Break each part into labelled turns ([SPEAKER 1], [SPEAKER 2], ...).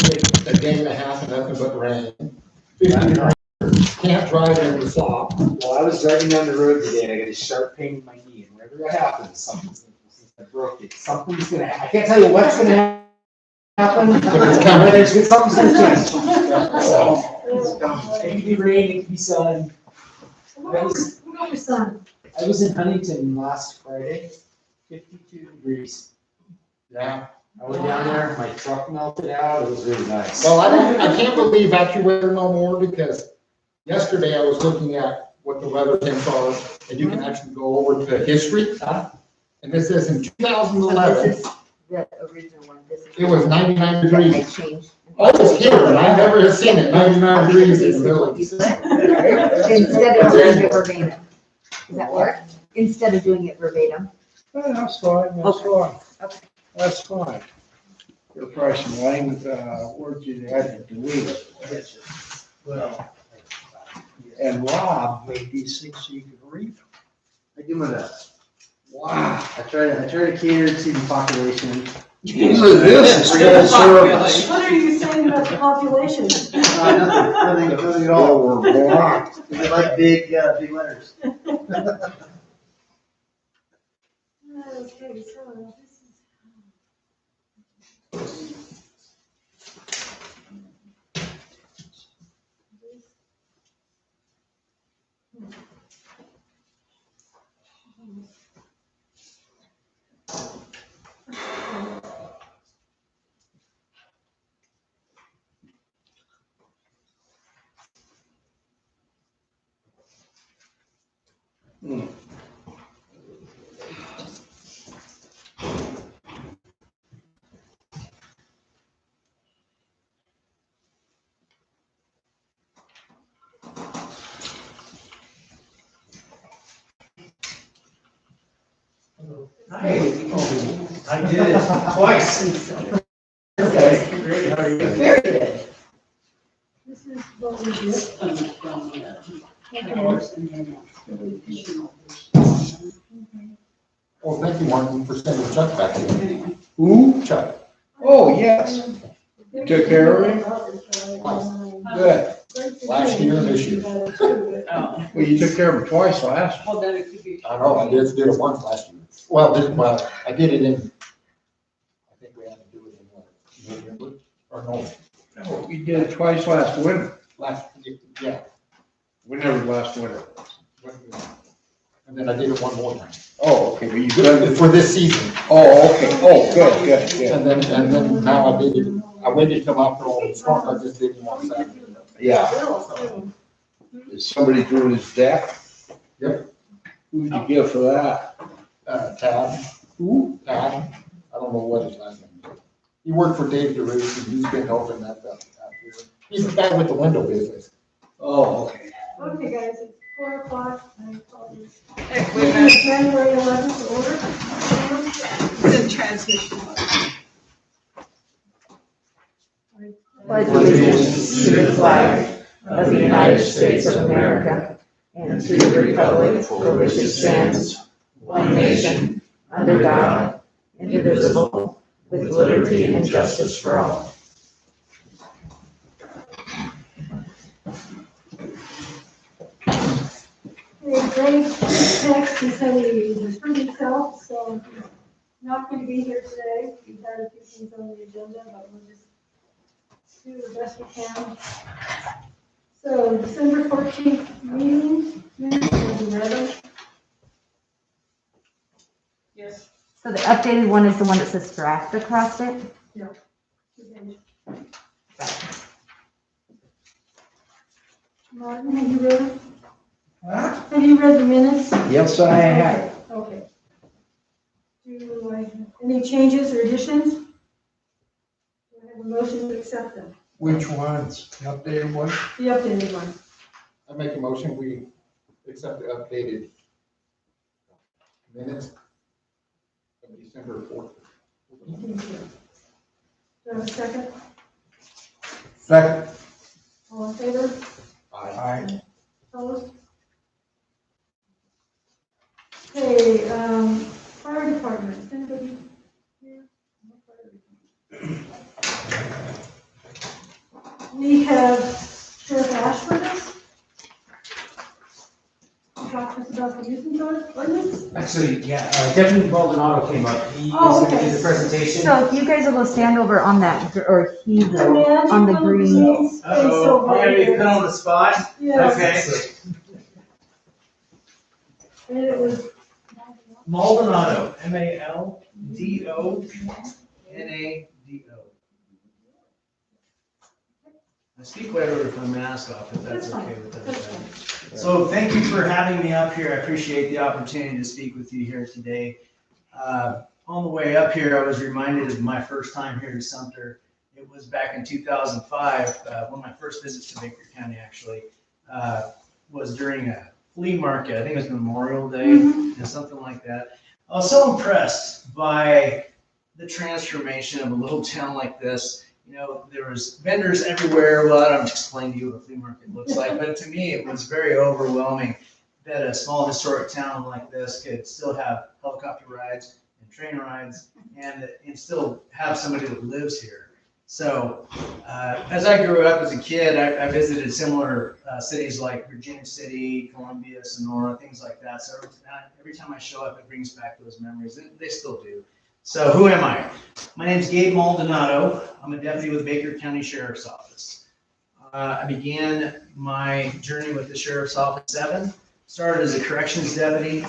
[SPEAKER 1] a day and a half and nothing but rain. 50 degrees. Can't drive in the slop.
[SPEAKER 2] Well, I was driving down the road today and I got a sharp pain in my knee, and whenever that happens, something's gonna, since I broke it, something's gonna happen. I can't tell you what's gonna happen, but it's coming. Something's gonna change. So, it could be rain, it could be sun.
[SPEAKER 3] Who got your son?
[SPEAKER 2] I was in Huntington last Friday, 52 degrees.
[SPEAKER 1] Yeah.
[SPEAKER 2] I went down there, my truck melted out, it was really nice.
[SPEAKER 1] Well, I can't believe AccuWeather no more, because yesterday I was looking at what the weather temps are, and you can actually go over to history. And this is in 2011,
[SPEAKER 3] This is the original one. This is.
[SPEAKER 1] it was 99
[SPEAKER 3] I
[SPEAKER 1] degrees.
[SPEAKER 3] changed.
[SPEAKER 1] I was here, and I never have seen it, 99 degrees in the village.
[SPEAKER 3] Instead of doing it verbatim. Does that work? Instead of doing it verbatim.
[SPEAKER 4] Yeah, that's fine, that's fine.
[SPEAKER 3] Okay.
[SPEAKER 4] That's fine. There are probably some language, words you had to delete it.
[SPEAKER 5] Well,
[SPEAKER 4] And Rob made these things so you could read them.
[SPEAKER 5] I do my best.
[SPEAKER 4] Wow.
[SPEAKER 5] I try to cater to the population.
[SPEAKER 4] This is good service.
[SPEAKER 3] What are you saying about the population?
[SPEAKER 5] Nothing at
[SPEAKER 4] Oh,
[SPEAKER 5] all.
[SPEAKER 4] we're blocked.
[SPEAKER 5] They like big letters.
[SPEAKER 3] Okay, so this is.
[SPEAKER 5] Hey, I did it twice. Okay, great, how are you?
[SPEAKER 3] Very good.
[SPEAKER 6] This is what we did.
[SPEAKER 1] Well, thank you, Martin, for sending Chuck back here.
[SPEAKER 4] Who?
[SPEAKER 1] Chuck.
[SPEAKER 4] Oh, yes. Took care of him? Good.
[SPEAKER 1] Last year and this year.
[SPEAKER 6] Oh,
[SPEAKER 4] Well, you took care of him twice last.
[SPEAKER 6] well, then it could be.
[SPEAKER 1] I know, I did it once last year. Well, I did it in, I think we had to do it in what, November, or no,
[SPEAKER 4] Oh, you did it twice last winter.
[SPEAKER 1] yeah.
[SPEAKER 4] Whenever last winter.
[SPEAKER 1] And then I did it one more time.
[SPEAKER 4] Oh, okay, but you done it.
[SPEAKER 1] For this season.
[SPEAKER 4] Oh, okay. Oh, good, good.
[SPEAKER 1] And then now I did it, I waited till after all the storm, I just did it on Saturday.
[SPEAKER 4] Yeah. Is somebody doing his deck?
[SPEAKER 1] Yep.
[SPEAKER 4] Who'd you give for that?
[SPEAKER 1] Tad.
[SPEAKER 4] Who?
[SPEAKER 1] Tad, I don't know what his last name is. He worked for Dave DeRusse, and he's been helping that out here. He's the guy with the window business.
[SPEAKER 4] Oh, okay.
[SPEAKER 6] Okay, guys, it's 4:00. I apologize.
[SPEAKER 3] Hey, wait a minute.
[SPEAKER 6] January 11th, order.
[SPEAKER 3] It's in transmission.
[SPEAKER 6] Pledge
[SPEAKER 3] allegiance to the flag of the United States of America and to the republic for which it stands, one nation, under God, indivisible, with liberty and justice for all.
[SPEAKER 6] The grade text is how he referred himself, so he's not going to be here today. We've had a few things on the agenda, but we'll just do the best we can. So December 14th meeting, minutes will be ready.
[SPEAKER 3] Yes.
[SPEAKER 7] So the updated one is the one that says draft across it?
[SPEAKER 6] Martin, have you read it? Have you read the minutes?
[SPEAKER 4] Yes, I have.
[SPEAKER 6] Okay. Any changes or additions? Do I have a motion to accept them?
[SPEAKER 4] Which ones? The updated one?
[SPEAKER 6] The updated one.
[SPEAKER 1] I make a motion, we accept the updated minutes of December 4th.
[SPEAKER 6] Do I have a second?
[SPEAKER 4] Second.
[SPEAKER 6] All in favor?
[SPEAKER 4] Aye.
[SPEAKER 6] Opposed? Okay, fire department, is anybody here? No fire department. we have Sheriff Ashford talk to us about the nuisance ordinance.
[SPEAKER 2] Actually, yeah, Deputy Baldonado came up. He is
[SPEAKER 6] Oh,
[SPEAKER 2] gonna
[SPEAKER 6] okay.
[SPEAKER 2] do the presentation.
[SPEAKER 7] So if you guys will go stand over on that, or he
[SPEAKER 6] And
[SPEAKER 7] will,
[SPEAKER 6] then
[SPEAKER 7] on the
[SPEAKER 6] one of
[SPEAKER 7] green.
[SPEAKER 6] these is over here.
[SPEAKER 5] on the spot?
[SPEAKER 6] Yes. And it was.
[SPEAKER 5] Maldonado, Maldonado. I speak right over with my mask off, if that's okay with everybody. So thank you for having me up here. I appreciate the opportunity to speak with you here today. On the way up here, I was reminded of my first time here in Sumter. It was back in 2005, one of my first visits to Baker County actually, was during a flea market. I think it was Memorial Day and something like that. I was so impressed by the transformation of a little town like this. You know, there was vendors everywhere. Well, I don't explain to you what a flea market looks like, but to me, it was very overwhelming that a small historic town like this could still have helicopter rides and train rides and still have somebody that lives here. So as I grew up as a kid, I visited similar cities like Virginia City, Columbia, Sonora, things like that. So every time I show up, it brings back those memories. They still do. So who am I? My name's Gabe Maldonado. I'm a deputy with Baker County Sheriff's Office. I began my journey with the Sheriff's Office at 7, started as a corrections deputy,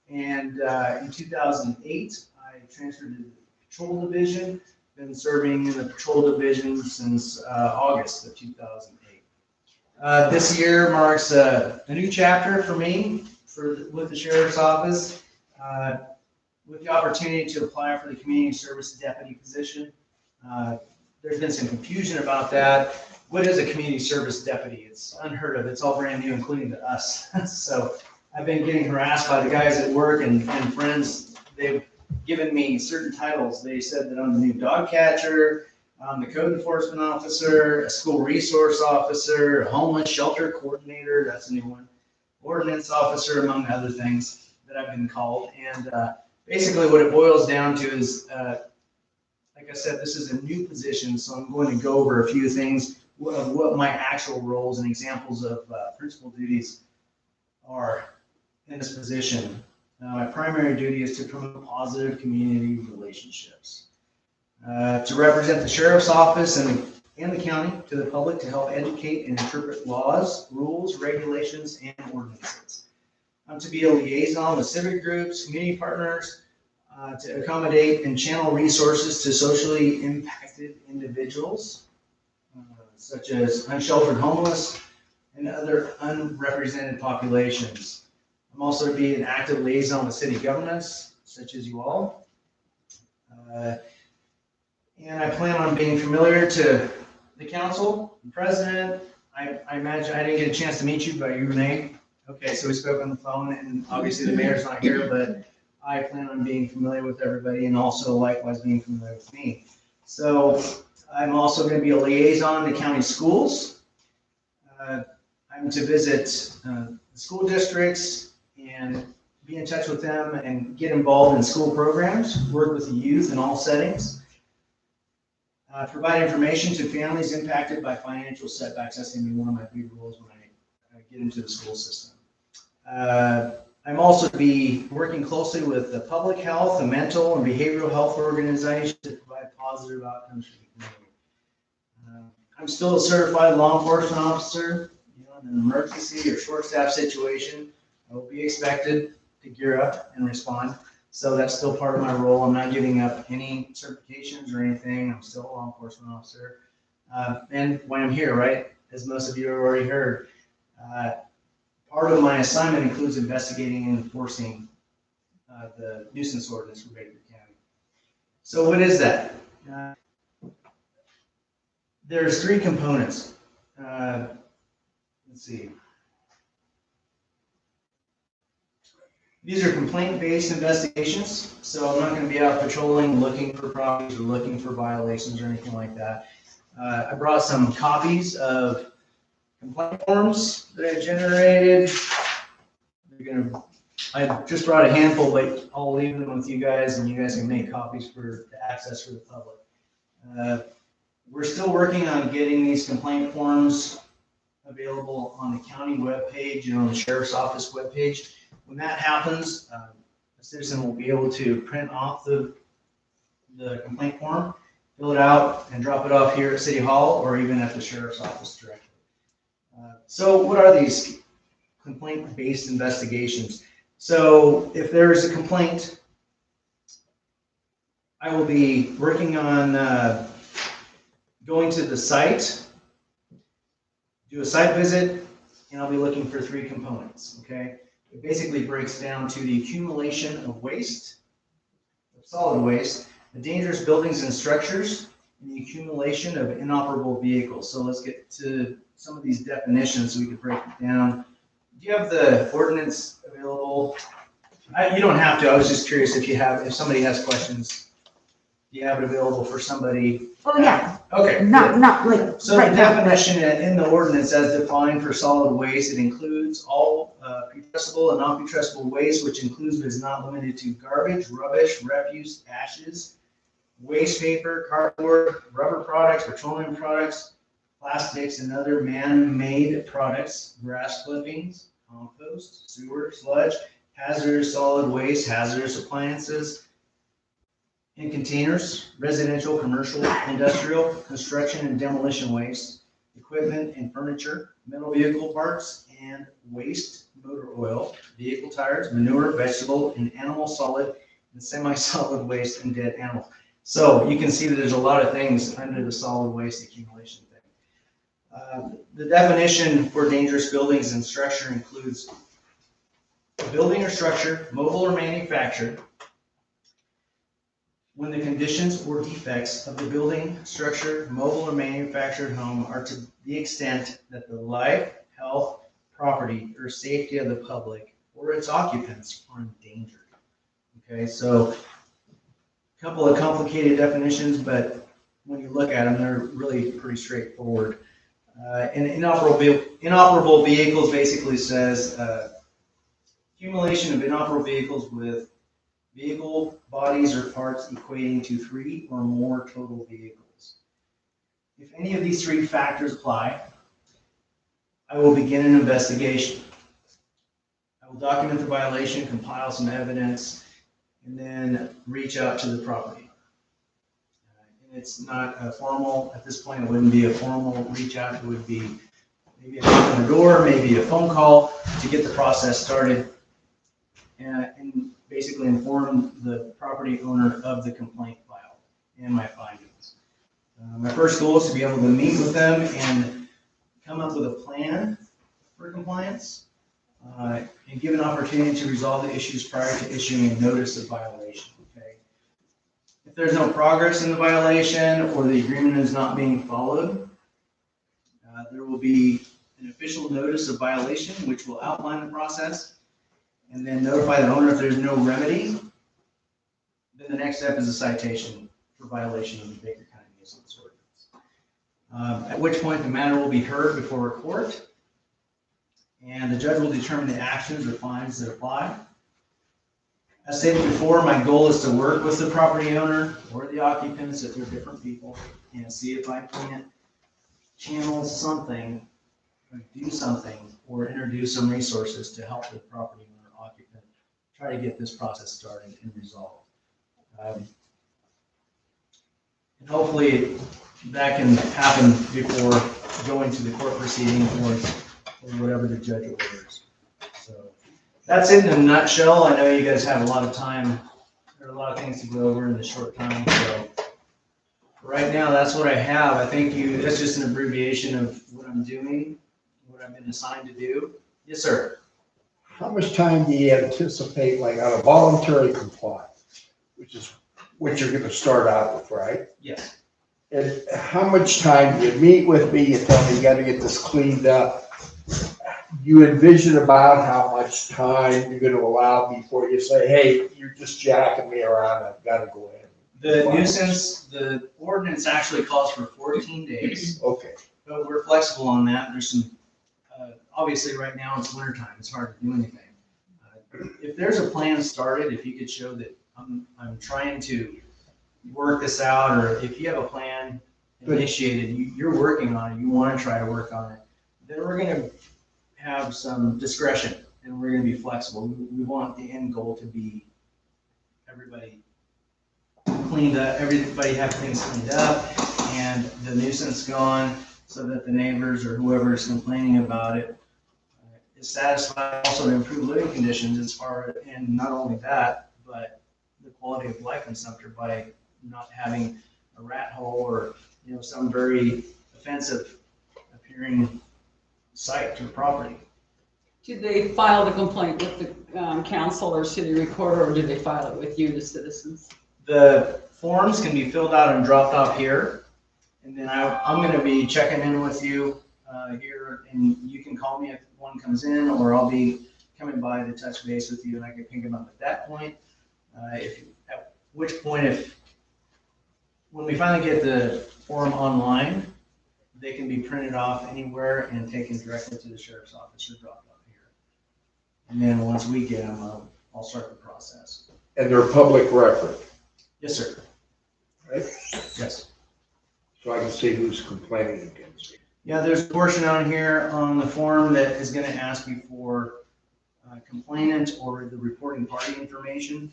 [SPEAKER 5] and in 2008, I transferred to the Patrol Division. Been serving in the Patrol Division since August of 2008. This year marks a new chapter for me with the Sheriff's Office. With the opportunity to apply for the community service deputy position. There's been some confusion about that. What is a community service deputy? It's unheard of. It's all brand new, including to us. So I've been getting harassed by the guys at work and friends. They've given me certain titles. They said that I'm the new dog catcher, I'm the code enforcement officer, a school resource officer, a homeless shelter coordinator, that's a new one, ordinance officer, among other things that I've been called. And basically what it boils down to is, like I said, this is a new position, so I'm going to go over a few things of what my actual roles and examples of principal duties are in this position. My primary duty is to promote positive community relationships, to represent the Sheriff's Office and the county to the public, to help educate and interpret laws, rules, regulations, and ordinances. To be a liaison with civic groups, community partners, to accommodate and channel resources to socially impacted individuals, such as unsheltered homeless and other unrepresented populations. I'm also to be an active liaison with city governments, such as you all. And I plan on being familiar to the council, the president. I imagine I didn't get a chance to meet you by your name. Okay, so we spoke on the phone, and obviously the mayor's not here, but I plan on being familiar with everybody and also likewise being familiar with me. So I'm also going to be a liaison to county schools. I'm to visit the school districts and be in touch with them and get involved in school programs, work with the youth in all settings. Provide information to families impacted by financial setbacks. That's going to be one of my big roles when I get into the school system. I'm also to be working closely with the public health, the mental and behavioral health organizations to provide positive outcomes for the community. I'm still a certified law enforcement officer. You know, in an emergency or short staff situation, I will be expected to gear up and respond. So that's still part of my role. I'm not giving up any certifications or anything. I'm still a law enforcement officer. And when I'm here, right, as most of you have already heard, part of my assignment includes investigating and enforcing the nuisance ordinance for Baker County. So what is that? There's 3 components. Let's see. These are complaint-based investigations, so I'm not going to be out patrolling, looking for properties or looking for violations or anything like that. I brought some copies of complaint forms that I generated. I just brought a handful, but I'll leave them with you guys, and you guys can make copies to access for the public. We're still working on getting these complaint forms available on the county webpage and on the sheriff's office webpage. When that happens, a citizen will be able to print off the complaint form, fill it out, and drop it off here at City Hall or even at the sheriff's office directly. So what are these complaint-based investigations? So if there is a complaint, I will be working on going to the site, do a site visit, and I'll be looking for 3 components, okay? It basically breaks down to the accumulation of waste, of solid waste, the dangerous buildings and structures, and the accumulation of inoperable vehicles. So let's get to some of these definitions so we can break it down. Do you have the ordinance available? You don't have to. I was just curious if somebody has questions. Do you have it available for somebody?
[SPEAKER 7] Oh, yeah,
[SPEAKER 5] Okay.
[SPEAKER 7] not like
[SPEAKER 5] So
[SPEAKER 7] right
[SPEAKER 5] the
[SPEAKER 7] now, but
[SPEAKER 5] definition in the ordinance as defined for solid waste, it includes all putrescible and non-putrescible waste, which includes but is not limited to garbage, rubbish, refuse, ashes, waste paper, cardboard, rubber products, petroleum products, plastics, and other man-made products, grass clippings, compost, sewer, sludge, hazardous solid waste, hazardous appliances, in containers, residential, commercial, industrial, construction and demolition waste, equipment and furniture, metal vehicle parts and waste, motor oil, vehicle tires, manure, vegetable and animal solid, and semi-solid waste and dead animals. So you can see that there's a lot of things under the solid waste accumulation thing. The definition for dangerous buildings and structure includes a building or structure, mobile or manufactured, when the conditions or defects of the building, structure, mobile or manufactured home are to the extent that the life, health, property, or safety of the public or its occupants are endangered. Okay, so a couple of complicated definitions, but when you look at them, they're really pretty straightforward. And inoperable vehicles basically says accumulation of inoperable vehicles with vehicle bodies or parts equating to 3 or more total vehicles. If any of these 3 factors apply, I will begin an investigation. I will document the violation, compile some evidence, and then reach out to the property. And it's not a formal, at this point it wouldn't be a formal reach out, it would be maybe a knock on the door, maybe a phone call to get the process started. And basically inform the property owner of the complaint file and my findings. My first goal is to be able to meet with them and come up with a plan for compliance and give an opportunity to resolve the issues prior to issuing a notice of violation. Okay? If there's no progress in the violation or the agreement is not being followed, there will be an official notice of violation which will outline the process, and then notify the owner if there's no remedy. Then the next step is a citation for violation of the Baker County nuisance ordinance. At which point the matter will be heard before a court, and the judge will determine the actions or fines that apply. As stated before, my goal is to work with the property owner or the occupants if they're different people and see if I can channel something, or do something, or introduce some resources to help the property owner occupant try to get this process started and resolved. And hopefully that can happen before going to the court proceeding or whatever the judge orders. So that's it in a nutshell. I know you guys have a lot of time. There are a lot of things to go over in the short time. So right now, that's what I have. I think that's just an abbreviation of what I'm doing, what I've been assigned to do. Yes, sir.
[SPEAKER 4] How much time do you anticipate, like on a voluntary compliance, which is what you're gonna start out with, right?
[SPEAKER 5] Yes.
[SPEAKER 4] And how much time do you meet with me, you tell me you gotta get this cleaned up? You envision about how much time you're gonna allow before you say, hey, you're just jacking me around, I've gotta go in.
[SPEAKER 5] The ordinance actually calls for 14 days,
[SPEAKER 4] Okay,
[SPEAKER 5] but we're flexible on that. There's some, obviously right now it's winter time, it's hard to do anything. If there's a plan started, if you could show that I'm trying to work this out, or if you have a plan initiated, you're working on it, you want to try to work on it, then we're going to have some discretion and we're going to be flexible. We want the end goal to be everybody cleaned up, everybody have things cleaned up and the nuisance gone so that the neighbors or whoever is complaining about it is satisfied. Also to improve living conditions as far, and not only that, but the quality of life in Sumter by not having a rat hole or, you know, some very offensive appearing site to the property.
[SPEAKER 8] Do they file the complaint with the council or city recorder, or do they file it with you, the citizens?
[SPEAKER 5] The forms can be filled out and dropped off here, and then I'm going to be checking in with you here, and you can call me if one comes in, or I'll be coming by to touch base with you, and I can pick them up at that point. At which point, when we finally get the form online, they can be printed off anywhere and taken directly to the sheriff's office or dropped off here. And then once we get them, I'll start the process.
[SPEAKER 4] And they're public record,
[SPEAKER 5] Yes, sir.
[SPEAKER 4] right?
[SPEAKER 5] Yes.
[SPEAKER 4] So I can see who's complaining against me.
[SPEAKER 5] Yeah, there's a portion on here on the form that is going to ask you for complainant or the reporting party information.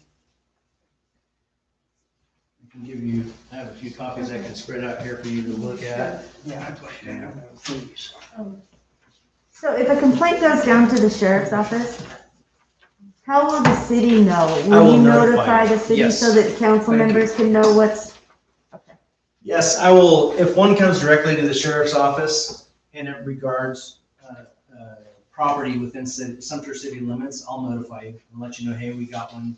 [SPEAKER 5] I can give you, I have a few copies I can spread out here for you to look at.
[SPEAKER 4] Yeah, I'd like to have that, please.
[SPEAKER 7] So if a complaint goes down to the sheriff's office, how will the city know?
[SPEAKER 5] I
[SPEAKER 7] Will
[SPEAKER 5] will
[SPEAKER 7] you
[SPEAKER 5] notify
[SPEAKER 7] notify
[SPEAKER 5] you.
[SPEAKER 7] the city
[SPEAKER 5] Yes.
[SPEAKER 7] so that council
[SPEAKER 5] Thank you.
[SPEAKER 7] members can know what's?
[SPEAKER 5] Yes, I will, if one comes directly to the sheriff's office and it regards property within Sumter city limits, I'll notify you and let you know, hey, we got one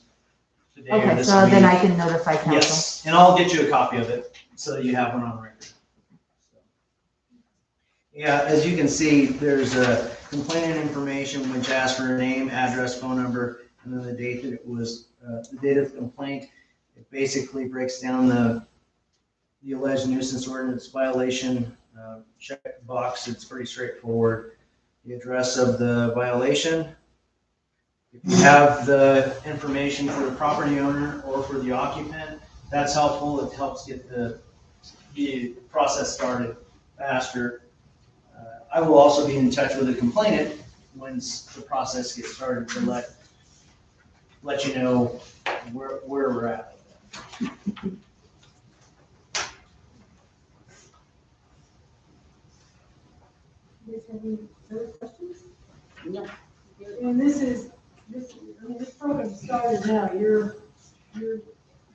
[SPEAKER 5] today or
[SPEAKER 7] Okay,
[SPEAKER 5] this
[SPEAKER 7] so
[SPEAKER 5] week.
[SPEAKER 7] then I can notify council.
[SPEAKER 5] Yes, and I'll get you a copy of it so that you have one on record. Yeah, as you can see, there's a complainant information which asks for a name, address, phone number, and then the date that it was, the date of the complaint. It basically breaks down the alleged nuisance ordinance violation check box. It's pretty straightforward. The address of the violation. If you have the information for the property owner or for the occupant, that's helpful. It helps get the process started faster. I will also be in touch with the complainant once the process gets started to let you know where we're at.
[SPEAKER 6] You guys have any other questions?
[SPEAKER 8] No.
[SPEAKER 6] And this program started now, you're,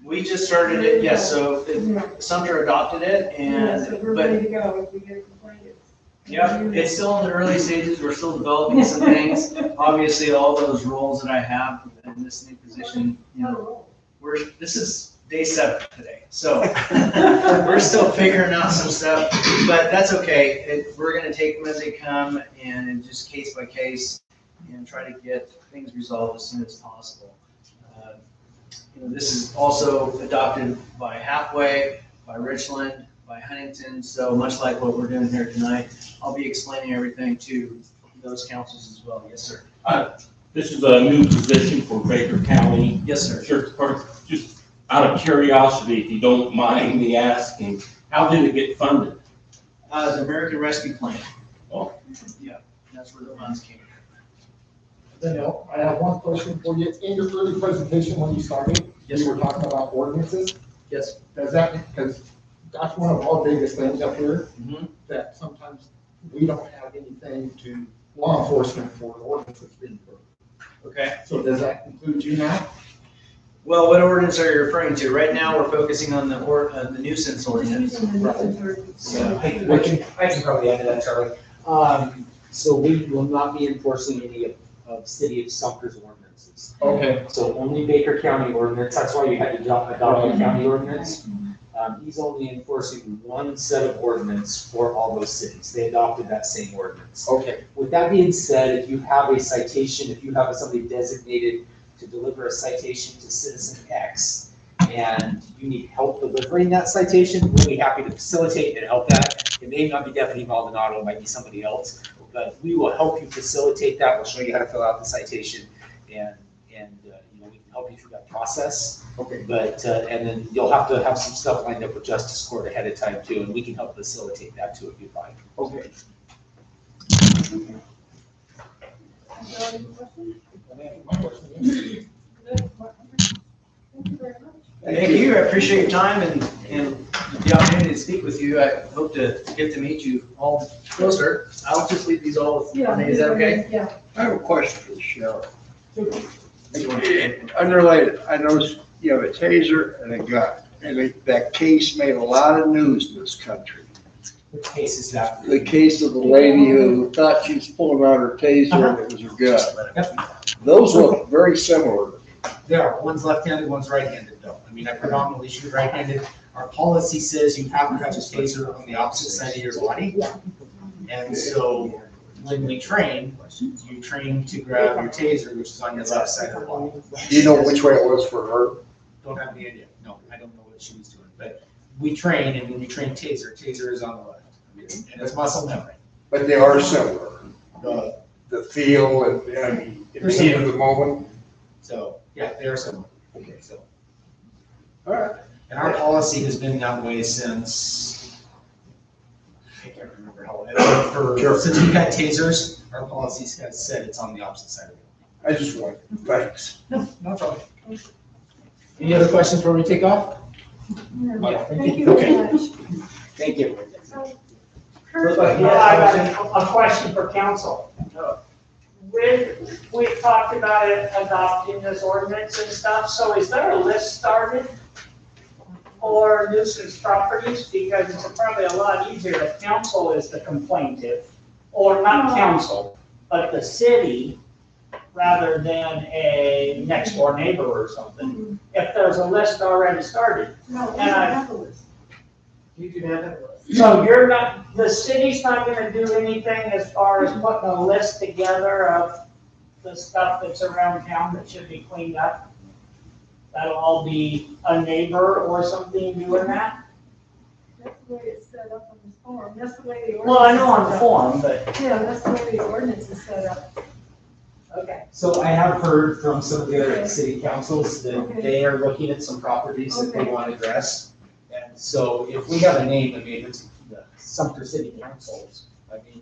[SPEAKER 5] We just started it, yes, so
[SPEAKER 6] yeah,
[SPEAKER 5] Sumter adopted it
[SPEAKER 6] yeah, so we're
[SPEAKER 5] but
[SPEAKER 6] ready to go if we get a complaint.
[SPEAKER 5] yeah, it's still in the early stages. We're still developing some things. Obviously, all those roles that I have in this new position, you know, this is day 7 today. So we're still figuring out some stuff, but that's okay. We're going to take them as they come and just case by case and try to get things resolved as soon as possible. This is also adopted by Halfway, by Richland, by Huntington. So much like what we're doing here tonight, I'll be explaining everything to those councils as well. Yes, sir.
[SPEAKER 9] This is a new position for Baker County
[SPEAKER 5] Yes, sir.
[SPEAKER 9] Sheriff's Department. Just out of curiosity, if you don't mind me asking, how did it get funded?
[SPEAKER 5] The American Rescue Plan.
[SPEAKER 9] Oh.
[SPEAKER 5] Yeah, that's where the funds came from.
[SPEAKER 1] Danielle, I have one question for you. In your early presentation when you started,
[SPEAKER 5] Yes,
[SPEAKER 1] you were talking about ordinances.
[SPEAKER 5] Yes.
[SPEAKER 1] Does that, because that's one of our biggest things up here,
[SPEAKER 5] Mhm.
[SPEAKER 1] that sometimes we don't have anything to law enforcement for ordinances being put.
[SPEAKER 5] Okay.
[SPEAKER 1] So does that include you now?
[SPEAKER 5] Well, what ordinance are you referring to? Right now, we're focusing on the nuisance
[SPEAKER 6] Just
[SPEAKER 5] ordinance.
[SPEAKER 6] using the nuisance ordinance.
[SPEAKER 2] Yeah, I can probably add to that, Charlie. So we will not be enforcing any of City of Sumter's ordinances.
[SPEAKER 1] Okay.
[SPEAKER 2] So only Baker County ordinance, that's why you had to adopt a county ordinance. He's only enforcing one set of ordinance for all those cities. They adopted that same ordinance.
[SPEAKER 1] Okay.
[SPEAKER 2] With that being said, if you have a citation, if you have somebody designated to deliver a citation to citizen X, and you need help delivering that citation, we'll be happy to facilitate and help that. It may not be Deputy Maldonado, it might be somebody else, but we will help you facilitate that. We'll show you how to fill out the citation, and we can help you through that process.
[SPEAKER 4] Okay.
[SPEAKER 2] But, and then you'll have to have some stuff lined up with Justice Court ahead of time too, and we can help facilitate that too if you'd like.
[SPEAKER 4] Okay.
[SPEAKER 1] My question is,
[SPEAKER 6] Thank you very much.
[SPEAKER 5] Thank you, I appreciate your time and the opportunity to speak with you. I hope to get to meet you all closer. I'll just leave these all with
[SPEAKER 6] Yeah.
[SPEAKER 5] Renee, is that okay?
[SPEAKER 6] Yeah.
[SPEAKER 4] I have a question for the sheriff. Unrelated, I noticed you have a taser and a gun, and that case made a lot of news in this country.
[SPEAKER 2] Which case is that?
[SPEAKER 4] The case of the lady who thought she was pulling out her taser and it was her gun. Those look very similar.
[SPEAKER 2] There are, one's left-handed, one's right-handed though. I mean, I predominantly shoot right-handed. Our policy says you have to have a taser on the opposite side of your body. And so when we train, you train to grab your taser, which is on your left side of the body.
[SPEAKER 4] Do you know which way it was for her?
[SPEAKER 2] Don't have any idea. No, I don't know what she was doing, but we train, and when we train taser is on the left. I mean, and it's muscle memory.
[SPEAKER 4] But they are similar. The feel and, I mean, in the heat of the moment.
[SPEAKER 2] So, yeah, they are similar.
[SPEAKER 4] Okay.
[SPEAKER 2] So,
[SPEAKER 4] All right.
[SPEAKER 2] and our policy has been that way since, I can't remember how long. Since we've had tasers, our policy has said it's on the opposite side of the body.
[SPEAKER 4] I just want, thanks.
[SPEAKER 2] No problem. Any other questions before we take off?
[SPEAKER 6] Yeah. Thank you very much.
[SPEAKER 2] Thank you.
[SPEAKER 6] So,
[SPEAKER 2] First,
[SPEAKER 6] Kurt,
[SPEAKER 10] Yeah, I got a question for council. We talked about it adopting this ordinance and stuff, so is there a list started for nuisance properties? Because it's probably a lot easier if council is the complainant, or not council, but the city, rather than a next door neighbor or something. If there's a list already started.
[SPEAKER 6] no, we
[SPEAKER 10] And
[SPEAKER 6] don't
[SPEAKER 10] I-
[SPEAKER 6] have a list.
[SPEAKER 2] You do have that.
[SPEAKER 10] So you're not, the city's not gonna do anything as far as putting a list together of the stuff that's around town that should be cleaned up? That'll all be a neighbor or something doing that?
[SPEAKER 6] That's the way it's set up on this form. That's the way the ordinance.
[SPEAKER 10] Well, I know on
[SPEAKER 6] is
[SPEAKER 10] the
[SPEAKER 6] set
[SPEAKER 10] form, but,
[SPEAKER 6] up. Yeah, that's the way the ordinance is set up.
[SPEAKER 10] okay.
[SPEAKER 2] So I have heard from some of the other city councils that
[SPEAKER 6] Okay.
[SPEAKER 2] they are looking at some properties that they
[SPEAKER 6] Okay.
[SPEAKER 2] want to address. And so if we have a name, I mean, it's the Sumter City Councils, I mean,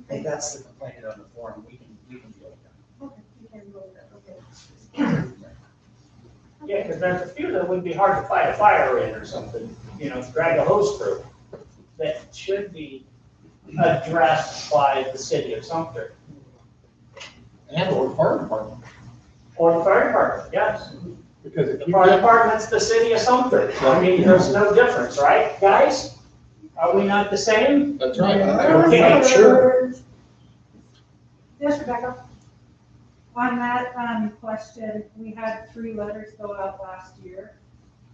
[SPEAKER 2] if that's the complaint on the form, we can deal with that.
[SPEAKER 6] Okay, you can go with that, okay.
[SPEAKER 10] Yeah, because there's a few that would be hard to fight a fire in or something, you know, drag a hose through, that should be addressed by the city of Sumter.
[SPEAKER 1] and or fire department,
[SPEAKER 10] Or the fire department, yes.
[SPEAKER 1] because if
[SPEAKER 10] The
[SPEAKER 1] you
[SPEAKER 10] fire
[SPEAKER 1] get,
[SPEAKER 10] department's the city of Sumter. I mean, there's no difference, right, guys? Are we not the same?
[SPEAKER 1] that's right.
[SPEAKER 10] Okay, sure.
[SPEAKER 6] Yes, Rebecca?
[SPEAKER 11] On that question, we had 3 letters go out last year.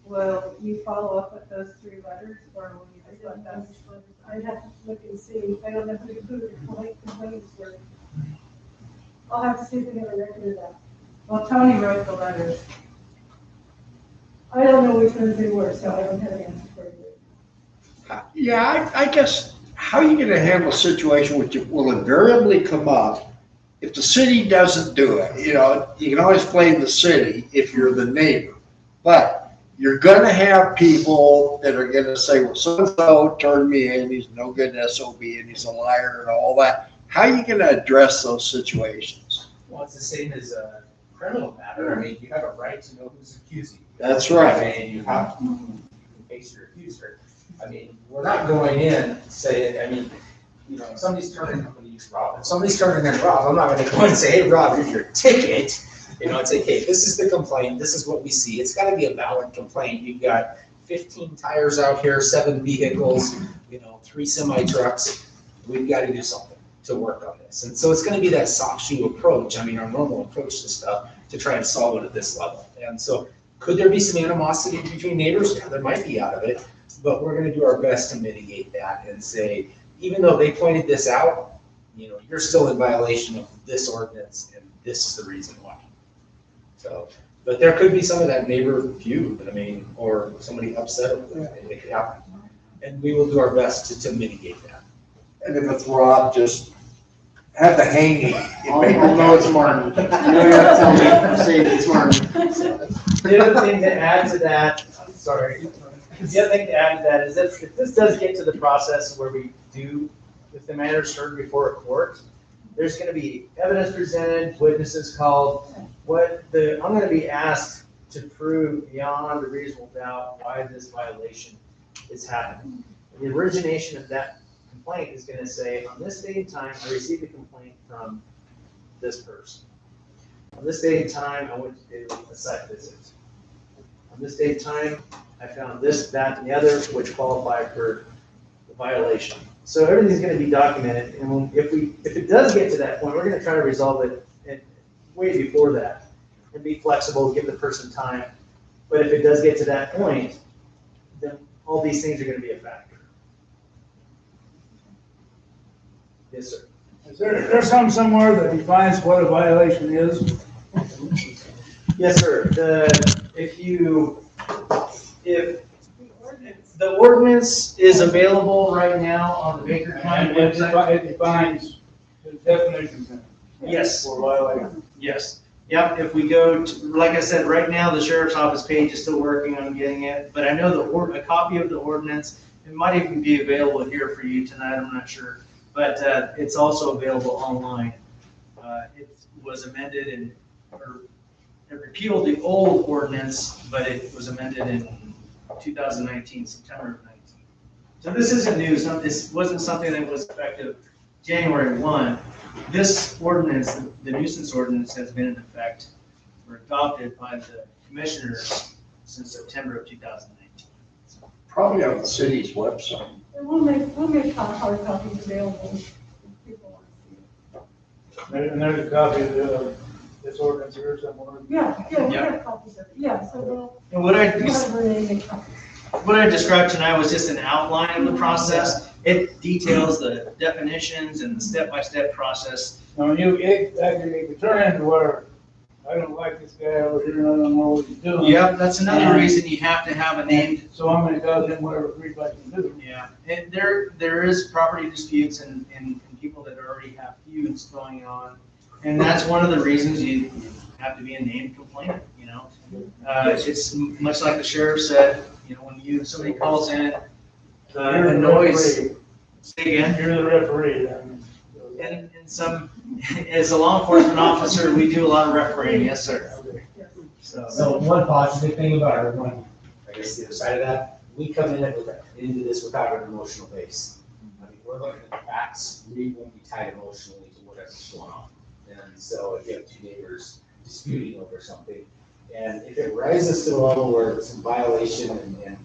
[SPEAKER 11] Will you follow up with those 3 letters, or will you just let them?
[SPEAKER 6] I'd have to look and see. I don't know who the complaints were. I'll have to see if we have a record of that.
[SPEAKER 11] Well, Tony wrote the letters.
[SPEAKER 6] I don't know which ones they were, so I don't have an answer for you.
[SPEAKER 4] Yeah, I guess, how are you gonna handle a situation which will invariably come up if the city doesn't do it? You know, you can always blame the city if you're the neighbor. But you're gonna have people that are gonna say, well, so-and-so turned me in, he's no good SOB, and he's a liar and all that. How are you gonna address those situations?
[SPEAKER 2] Well, it's the same as a criminal matter. I mean, you have a right to know who's accusing you.
[SPEAKER 4] That's right.
[SPEAKER 2] I mean, you have to face your accuser. I mean, we're not going in saying, I mean, you know, if somebody's turning, I'm gonna use Rob, if somebody's turning in Rob, I'm not gonna go and say, hey, Rob, here's your ticket. You know, it's like, hey, this is the complaint, this is what we see. It's gotta be a valid complaint. You've got 15 tires out here, 7 vehicles, you know, 3 semi trucks. We've gotta do something to work on this. And so it's gonna be that soft shoe approach, I mean, our normal approach to stuff, to try and solve it at this level. And so, could there be some animosity between neighbors? Yeah, there might be out of it, but we're gonna do our best to mitigate that and say, even though they pointed this out, you know, you're still in violation of this ordinance, and this is the reason why. So, but there could be some of that neighbor feud, I mean, or somebody upset with it, it could happen. And we will do our best to mitigate that.
[SPEAKER 4] And if it's Rob, just have the hanging.
[SPEAKER 2] I'll know it's Martin. You don't have to tell me, say it's Martin.
[SPEAKER 5] The other thing to add to that, I'm sorry, the other thing to add to that is if this does get to the process where we do, if the matter is heard before a court, there's gonna be evidence presented, witnesses called, I'm gonna be asked to prove beyond a reasonable doubt why this violation is happening. The origination of that complaint is gonna say, on this date and time, I received a complaint from this person. On this date and time, I went to do a site visit. On this date and time, I found this, that, and the other, which qualified for the violation. So everything's gonna be documented, and if it does get to that point, we're gonna try to resolve it way before that, and be flexible, give the person time. But if it does get to that point, then all these things are gonna be a factor. Yes, sir.
[SPEAKER 12] Is there something somewhere that defines what a violation is?
[SPEAKER 5] Yes, sir. If the ordinance is available right now on the Baker County
[SPEAKER 12] And it
[SPEAKER 5] website.
[SPEAKER 12] it defines the definitions in it
[SPEAKER 5] Yes,
[SPEAKER 12] for violation.
[SPEAKER 5] yes. Yep, if we go to, like I said, right now, the sheriff's office page is still working on getting it, but I know a copy of the ordinance, it might even be available here for you tonight, I'm not sure. But it's also available online. It was amended or it repealed the old ordinance, but it was amended in 2019, September of 19. So this isn't new, this wasn't something that was effective January 1. This ordinance, the nuisance ordinance, has been in effect or adopted by the commissioners since September of 2019.
[SPEAKER 4] Probably on the city's website.
[SPEAKER 6] We'll make hard copies available if people want to see it.
[SPEAKER 12] And there's a copy of this ordinance here somewhere.
[SPEAKER 6] Yeah, we have copies of it, yeah, so
[SPEAKER 5] And what I
[SPEAKER 6] we'll have Renee make copies.
[SPEAKER 5] What I described tonight was just an outline of the process. It details the definitions and the step-by-step process.
[SPEAKER 12] Now, it could turn into where, I don't like this guy over here, and I don't know what he's doing.
[SPEAKER 5] Yep, that's another reason you have to have a named.
[SPEAKER 12] So I'm gonna tell him whatever Green Bay can do.
[SPEAKER 5] Yeah, and there is property disputes and people that already have feuds going on. And that's one of the reasons you have to be a named complainant, you know? It's much like the sheriff said, you know, when somebody calls in,
[SPEAKER 12] You're
[SPEAKER 5] the
[SPEAKER 12] the
[SPEAKER 5] noise.
[SPEAKER 12] referee.
[SPEAKER 5] Say again?
[SPEAKER 12] You're the referee. I mean.
[SPEAKER 5] And as a law enforcement officer, we do a lot of refereeing, yes, sir.
[SPEAKER 2] So one positive thing about it, I guess the other side of that, we come into this without an emotional base. I mean, we're looking at the facts, we won't be tied emotionally to whatever's going on. And so if you have two neighbors disputing over something, and if it rises to the level where it's a violation and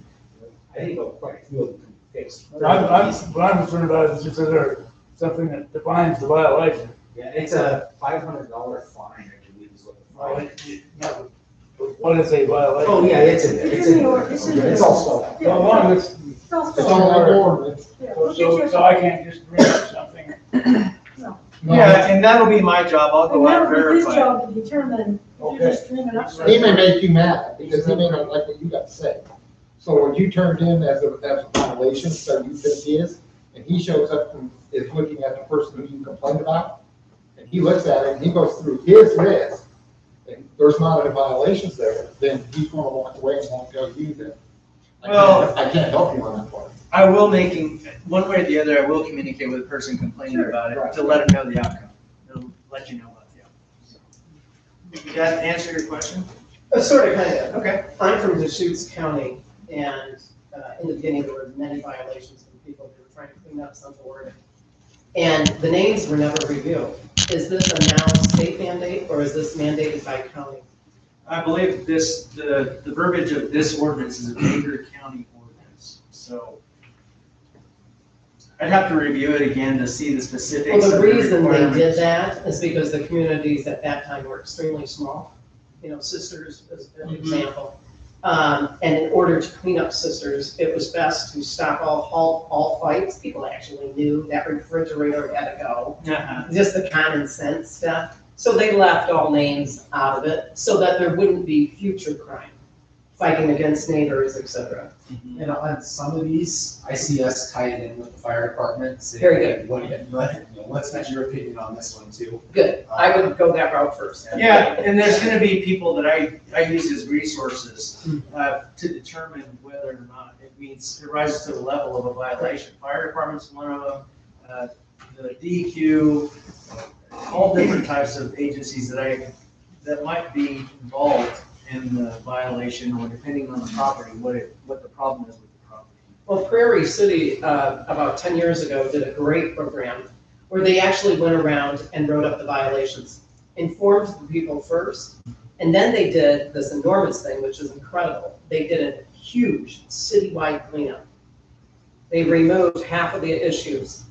[SPEAKER 2] I think quite a few of them can be fixed.
[SPEAKER 12] What I'm concerned about is just that there's something that defines the violation.
[SPEAKER 2] Yeah, it's a $500 fine, I believe is what the fine is.
[SPEAKER 12] What is a violation?
[SPEAKER 2] Oh, yeah, it's in there.
[SPEAKER 6] It's in the ordinance.
[SPEAKER 2] It's all spelled out.
[SPEAKER 12] So long as
[SPEAKER 6] It's all
[SPEAKER 1] It's all in the ordinance.
[SPEAKER 6] Yeah, we'll get you a
[SPEAKER 12] so I
[SPEAKER 6] copy.
[SPEAKER 12] can't just bring up something.
[SPEAKER 1] No.
[SPEAKER 5] Yeah, and that'll be my job, I'll
[SPEAKER 6] And
[SPEAKER 5] go out and
[SPEAKER 6] that'll be his
[SPEAKER 5] verify.
[SPEAKER 6] job to determine if you're just dreaming up
[SPEAKER 1] He
[SPEAKER 6] something.
[SPEAKER 1] may make you mad, because he may not like what you got to say. So when you turned in as a violation, so you think he is, and he shows up and is looking at the person who you complained about, and he looks at it, and he goes through his list, and there's not any violations there, then he's gonna walk away and won't go use it.
[SPEAKER 5] Well-
[SPEAKER 1] I can't help you on that part.
[SPEAKER 5] I will one way or the other, I will communicate with the person complaining about it to let them know the outcome. It'll let you know about the outcome. Did that answer your question?
[SPEAKER 13] Sort of, kind of.
[SPEAKER 5] Okay.
[SPEAKER 13] I'm from Deschutes County, and in the beginning, there were many violations and people who were trying to clean up some board. And the names were never revealed. Is this a now state mandate, or is this mandated by county?
[SPEAKER 5] I believe the verbiage of this ordinance is a Baker County ordinance, so I'd have to review it again to see the specifics.
[SPEAKER 13] Well, the
[SPEAKER 5] of
[SPEAKER 13] reason they
[SPEAKER 5] requirements.
[SPEAKER 13] did that is because the communities at that time were extremely small. You know, Sisters as an example. And in order to clean up Sisters, it was best to stop all fights. People actually knew that refrigerator had to go. Just the common sense stuff. So they left all names out of it so that there wouldn't be future crime. fighting against neighbors, et cetera.
[SPEAKER 2] And on some of these, I see us tied in with the fire department. saying,
[SPEAKER 13] Very good.
[SPEAKER 2] What's your opinion on this one too?
[SPEAKER 13] Good, I would go that route first.
[SPEAKER 5] Yeah, and there's gonna be people that I use as resources, to determine whether or not it meets, it rises to the level of a violation. Fire department's one of them, the DEQ, all different types of agencies that might be involved in the violation, or depending on the property, what the problem is with the property.
[SPEAKER 13] Well, Prairie City, about 10 years ago, did a great program where they actually went around and wrote up the violations, informed the people first, and then they did this enormous thing, which is incredible. They did a huge citywide cleanup. They removed half of the issues.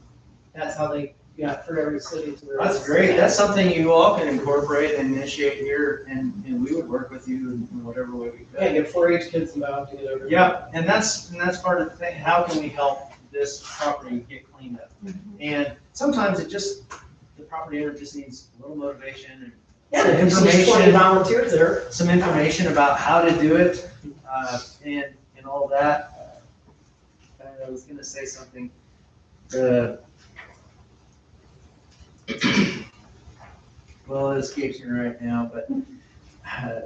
[SPEAKER 13] That's how they got Prairie City to.
[SPEAKER 5] That's great, that's something you all can incorporate and initiate here, and we would work with you in whatever way we could.
[SPEAKER 13] Yeah, get 4-H kids involved to get over.
[SPEAKER 5] Yeah, and that's part of the thing, how can we help this property get cleaned up? And sometimes the property owner just needs a little motivation and
[SPEAKER 13] Yeah,
[SPEAKER 5] some
[SPEAKER 13] there's 20
[SPEAKER 5] information,
[SPEAKER 13] volunteers there.
[SPEAKER 5] some information about how to do it, and all that. I was gonna say something, well, it escapes me right now, but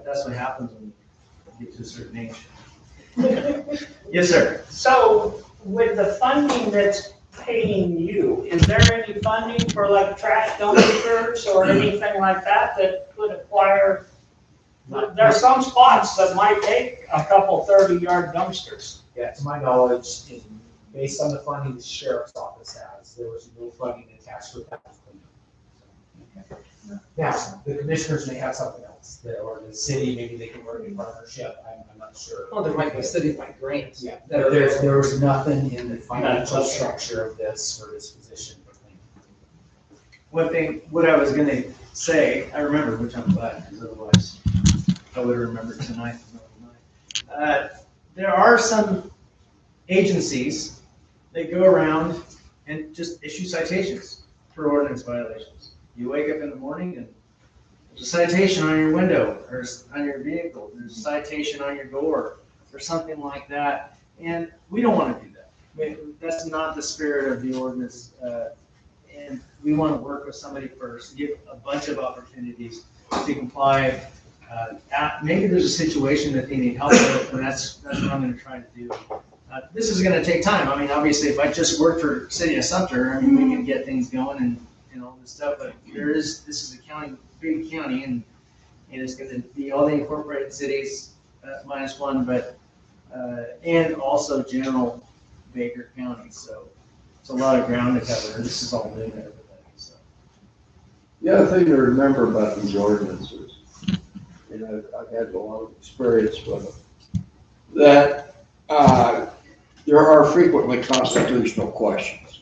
[SPEAKER 5] that's what happens when you get to a certain age. Yes, sir.
[SPEAKER 10] So with the funding that's paying you, is there any funding for like trash dumpsters or anything like that that could acquire? There's some spots that might take a couple 30-yard dumpsters.
[SPEAKER 2] Yeah, to my knowledge, based on the funding the sheriff's office has, there was no funding attached to that. Now, the commissioners may have something else, or the city, maybe they can work in partnership, I'm not sure.
[SPEAKER 13] Well, there might be cities like grants.
[SPEAKER 2] Yeah, but there was nothing in the financial structure of this for this position.
[SPEAKER 5] What I was gonna say, I remember, which I'm glad, because otherwise I would have remembered tonight. There are some agencies that go around and just issue citations for ordinance violations. You wake up in the morning and there's a citation on your window, or on your vehicle, there's a citation on your door, or something like that, and we don't want to do that. I mean, that's not the spirit of the ordinance, and we want to work with somebody first, give a bunch of opportunities to comply. Maybe there's a situation that they need help with, and that's what I'm going to try to do. This is going to take time. I mean, obviously, if I just worked for City of Sumter, I mean, we can get things going and all this stuff, but this is a county, big county, and it's going to be all the incorporated cities minus one, but and also general Baker County. So it's a lot of ground to cover. This is all new to everybody. So
[SPEAKER 4] The other thing to remember about these ordinances, and I've had a lot of experience with them, that there are frequently constitutional questions.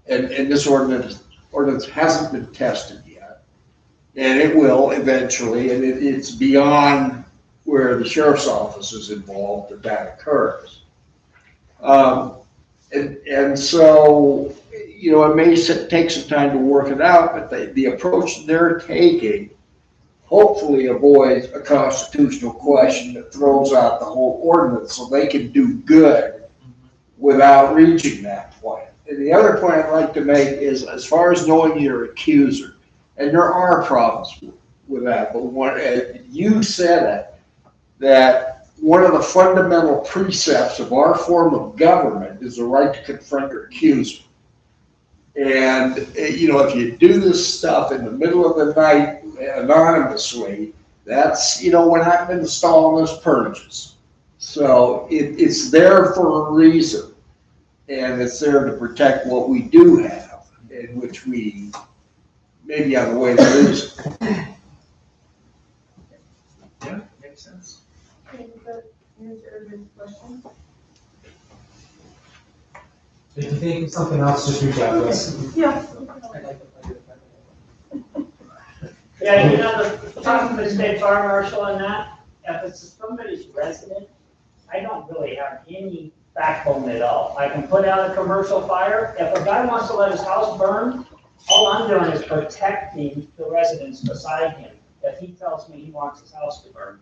[SPEAKER 4] And this ordinance hasn't been tested yet. And it will eventually, and it's beyond where the sheriff's office is involved that occurs. And so, you know, it may take some time to work it out, but the approach they're taking hopefully avoids a constitutional question that throws out the whole ordinance so they can do good without reaching that point. And the other point I'd like to make is, as far as knowing your accuser, and there are problems with that, but you said it, that one of the fundamental precepts of our form of government is the right to confront your accuser. And, you know, if you do this stuff in the middle of the night anonymously, that's, you know, what happened in the Stalinist purges. So it's there for a reason. And it's there to protect what we do have, in which we maybe have a way to lose it.
[SPEAKER 5] yeah, makes sense.
[SPEAKER 6] Can you answer this question?
[SPEAKER 2] If you think of something else, just reach out to us.
[SPEAKER 6] Yeah.
[SPEAKER 10] Yeah, you know, talking to the state fire marshal and that, if it's somebody's resident, I don't really have any backbone at all. I can put out a commercial fire. If a guy wants to let his house burn, all I'm doing is protecting the residents beside him if he tells me he wants his house to burn.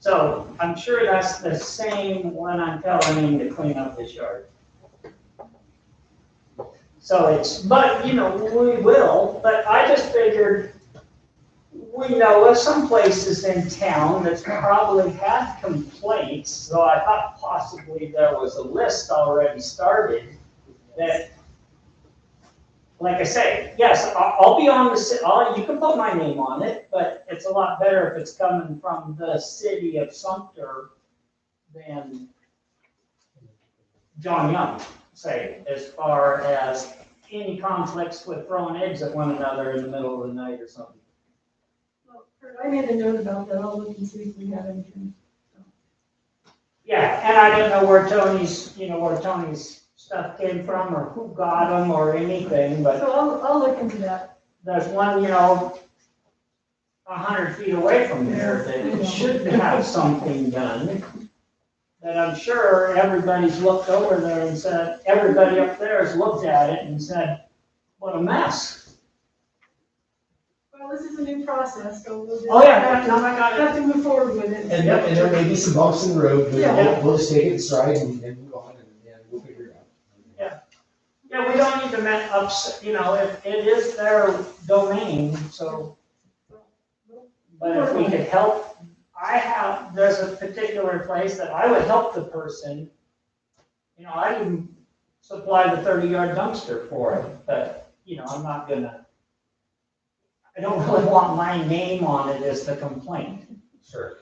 [SPEAKER 10] So I'm sure that's the same when I'm telling him to clean up his yard. So it's, but, you know, we will, but I just figured, we know of some places in town that's probably had complaints, so I thought possibly there was a list already started that, like I say, yes, I'll be on the, you can put my name on it, but it's a lot better if it's coming from the city of Sumter than John Young, say, as far as any conflicts with throwing eggs at one another in the middle of the night or something.
[SPEAKER 6] Well, Kurt, I made a note about that, I'll look and see if we have anything.
[SPEAKER 10] Yeah, and I don't know where Tony's stuff came from or who got them or anything, but
[SPEAKER 6] So I'll look into that.
[SPEAKER 10] there's one, 100 feet away from there that should have something done. That I'm sure everybody's looked over there and said, everybody up there has looked at it and said, what a mess.
[SPEAKER 6] Well, this is a new process, so we'll just.
[SPEAKER 10] Oh, yeah, no, I got it.
[SPEAKER 6] Have to move forward with it.
[SPEAKER 2] And there may be some bumps in the road, but
[SPEAKER 6] Yeah.
[SPEAKER 2] we'll just take it in stride and move on and we'll figure it out.
[SPEAKER 10] Yeah, we don't need to if it is their domain, so. But if we could help, there's a particular place that I would help the person. I can supply the 30-yard dumpster for it, but, I'm not gonna, I don't really want my name on it as the complaint.
[SPEAKER 2] Sure.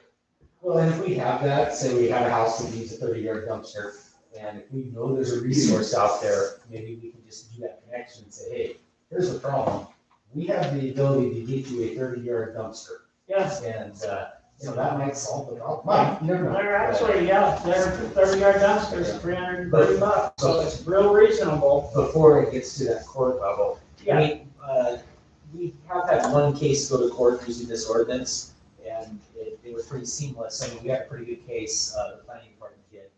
[SPEAKER 2] Well, and if we have that, say we have a house that needs a 30-yard dumpster, and if we know there's a resource out there, maybe we can just do that connection and say, hey, here's the problem. We have the ability to get you a 30-yard dumpster.
[SPEAKER 10] Yes.
[SPEAKER 2] And, that might solve the problem. Might, you never know.
[SPEAKER 10] They're actually, they're 30-yard dumpsters, $330, so it's real reasonable.
[SPEAKER 2] Before it gets to that court level,
[SPEAKER 10] Yeah.
[SPEAKER 2] We have had one case go to court using this ordinance, and it was pretty seamless. I mean, we had a pretty good case, the planning department did,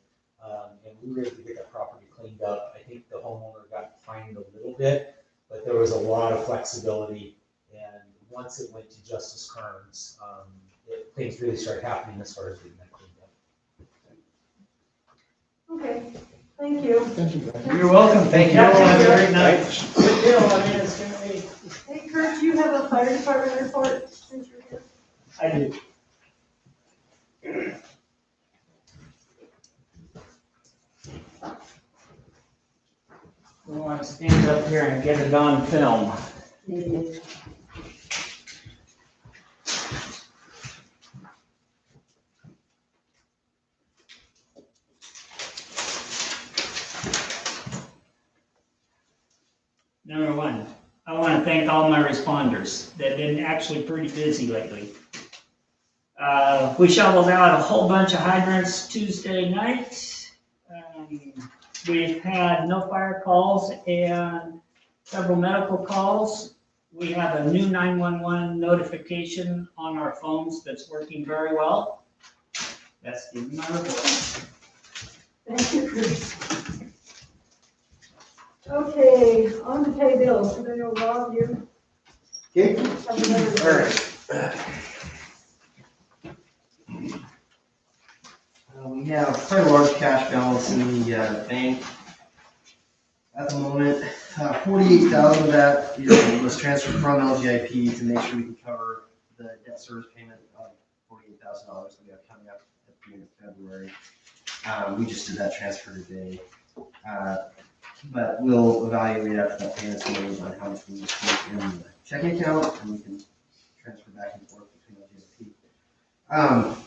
[SPEAKER 2] and we were able to get that property cleaned up. I think the homeowner got fined a little bit, but there was a lot of flexibility, and once it went to Justice Kearns, things really started happening as far as getting that cleaned up.
[SPEAKER 6] Okay, thank you.
[SPEAKER 1] Thank you, guys.
[SPEAKER 5] You're welcome, thank you.
[SPEAKER 10] Yeah,
[SPEAKER 5] Have a
[SPEAKER 10] thank
[SPEAKER 5] great
[SPEAKER 10] you.
[SPEAKER 5] night.
[SPEAKER 10] Good deal, it's gonna be.
[SPEAKER 6] Hey, Kurt, you have a fire department report since you're here?
[SPEAKER 10] I do. We want to stand up here and get it on film. Number one, I want to thank all my responders. They've been actually pretty busy lately. We shoveled out a whole bunch of hydrants Tuesday night. We've had no fire calls and several medical calls. We have a new 911 notification on our phones that's working very well. That's the my report.
[SPEAKER 6] Thank you, Chris. Okay, on to pay bills. I don't know, Rob, you.
[SPEAKER 4] Okay.
[SPEAKER 6] have another-
[SPEAKER 4] All right.
[SPEAKER 14] We have quite a large cash balance in the bank at the moment. 48,000 of that was transferred from LGIP to make sure we can cover the debt service payment of $48,000 that we have coming up at the end of February. We just did that transfer today. But we'll evaluate after that payment's made on how much we need to keep in the checking account, and we can transfer back and forth between LGIP.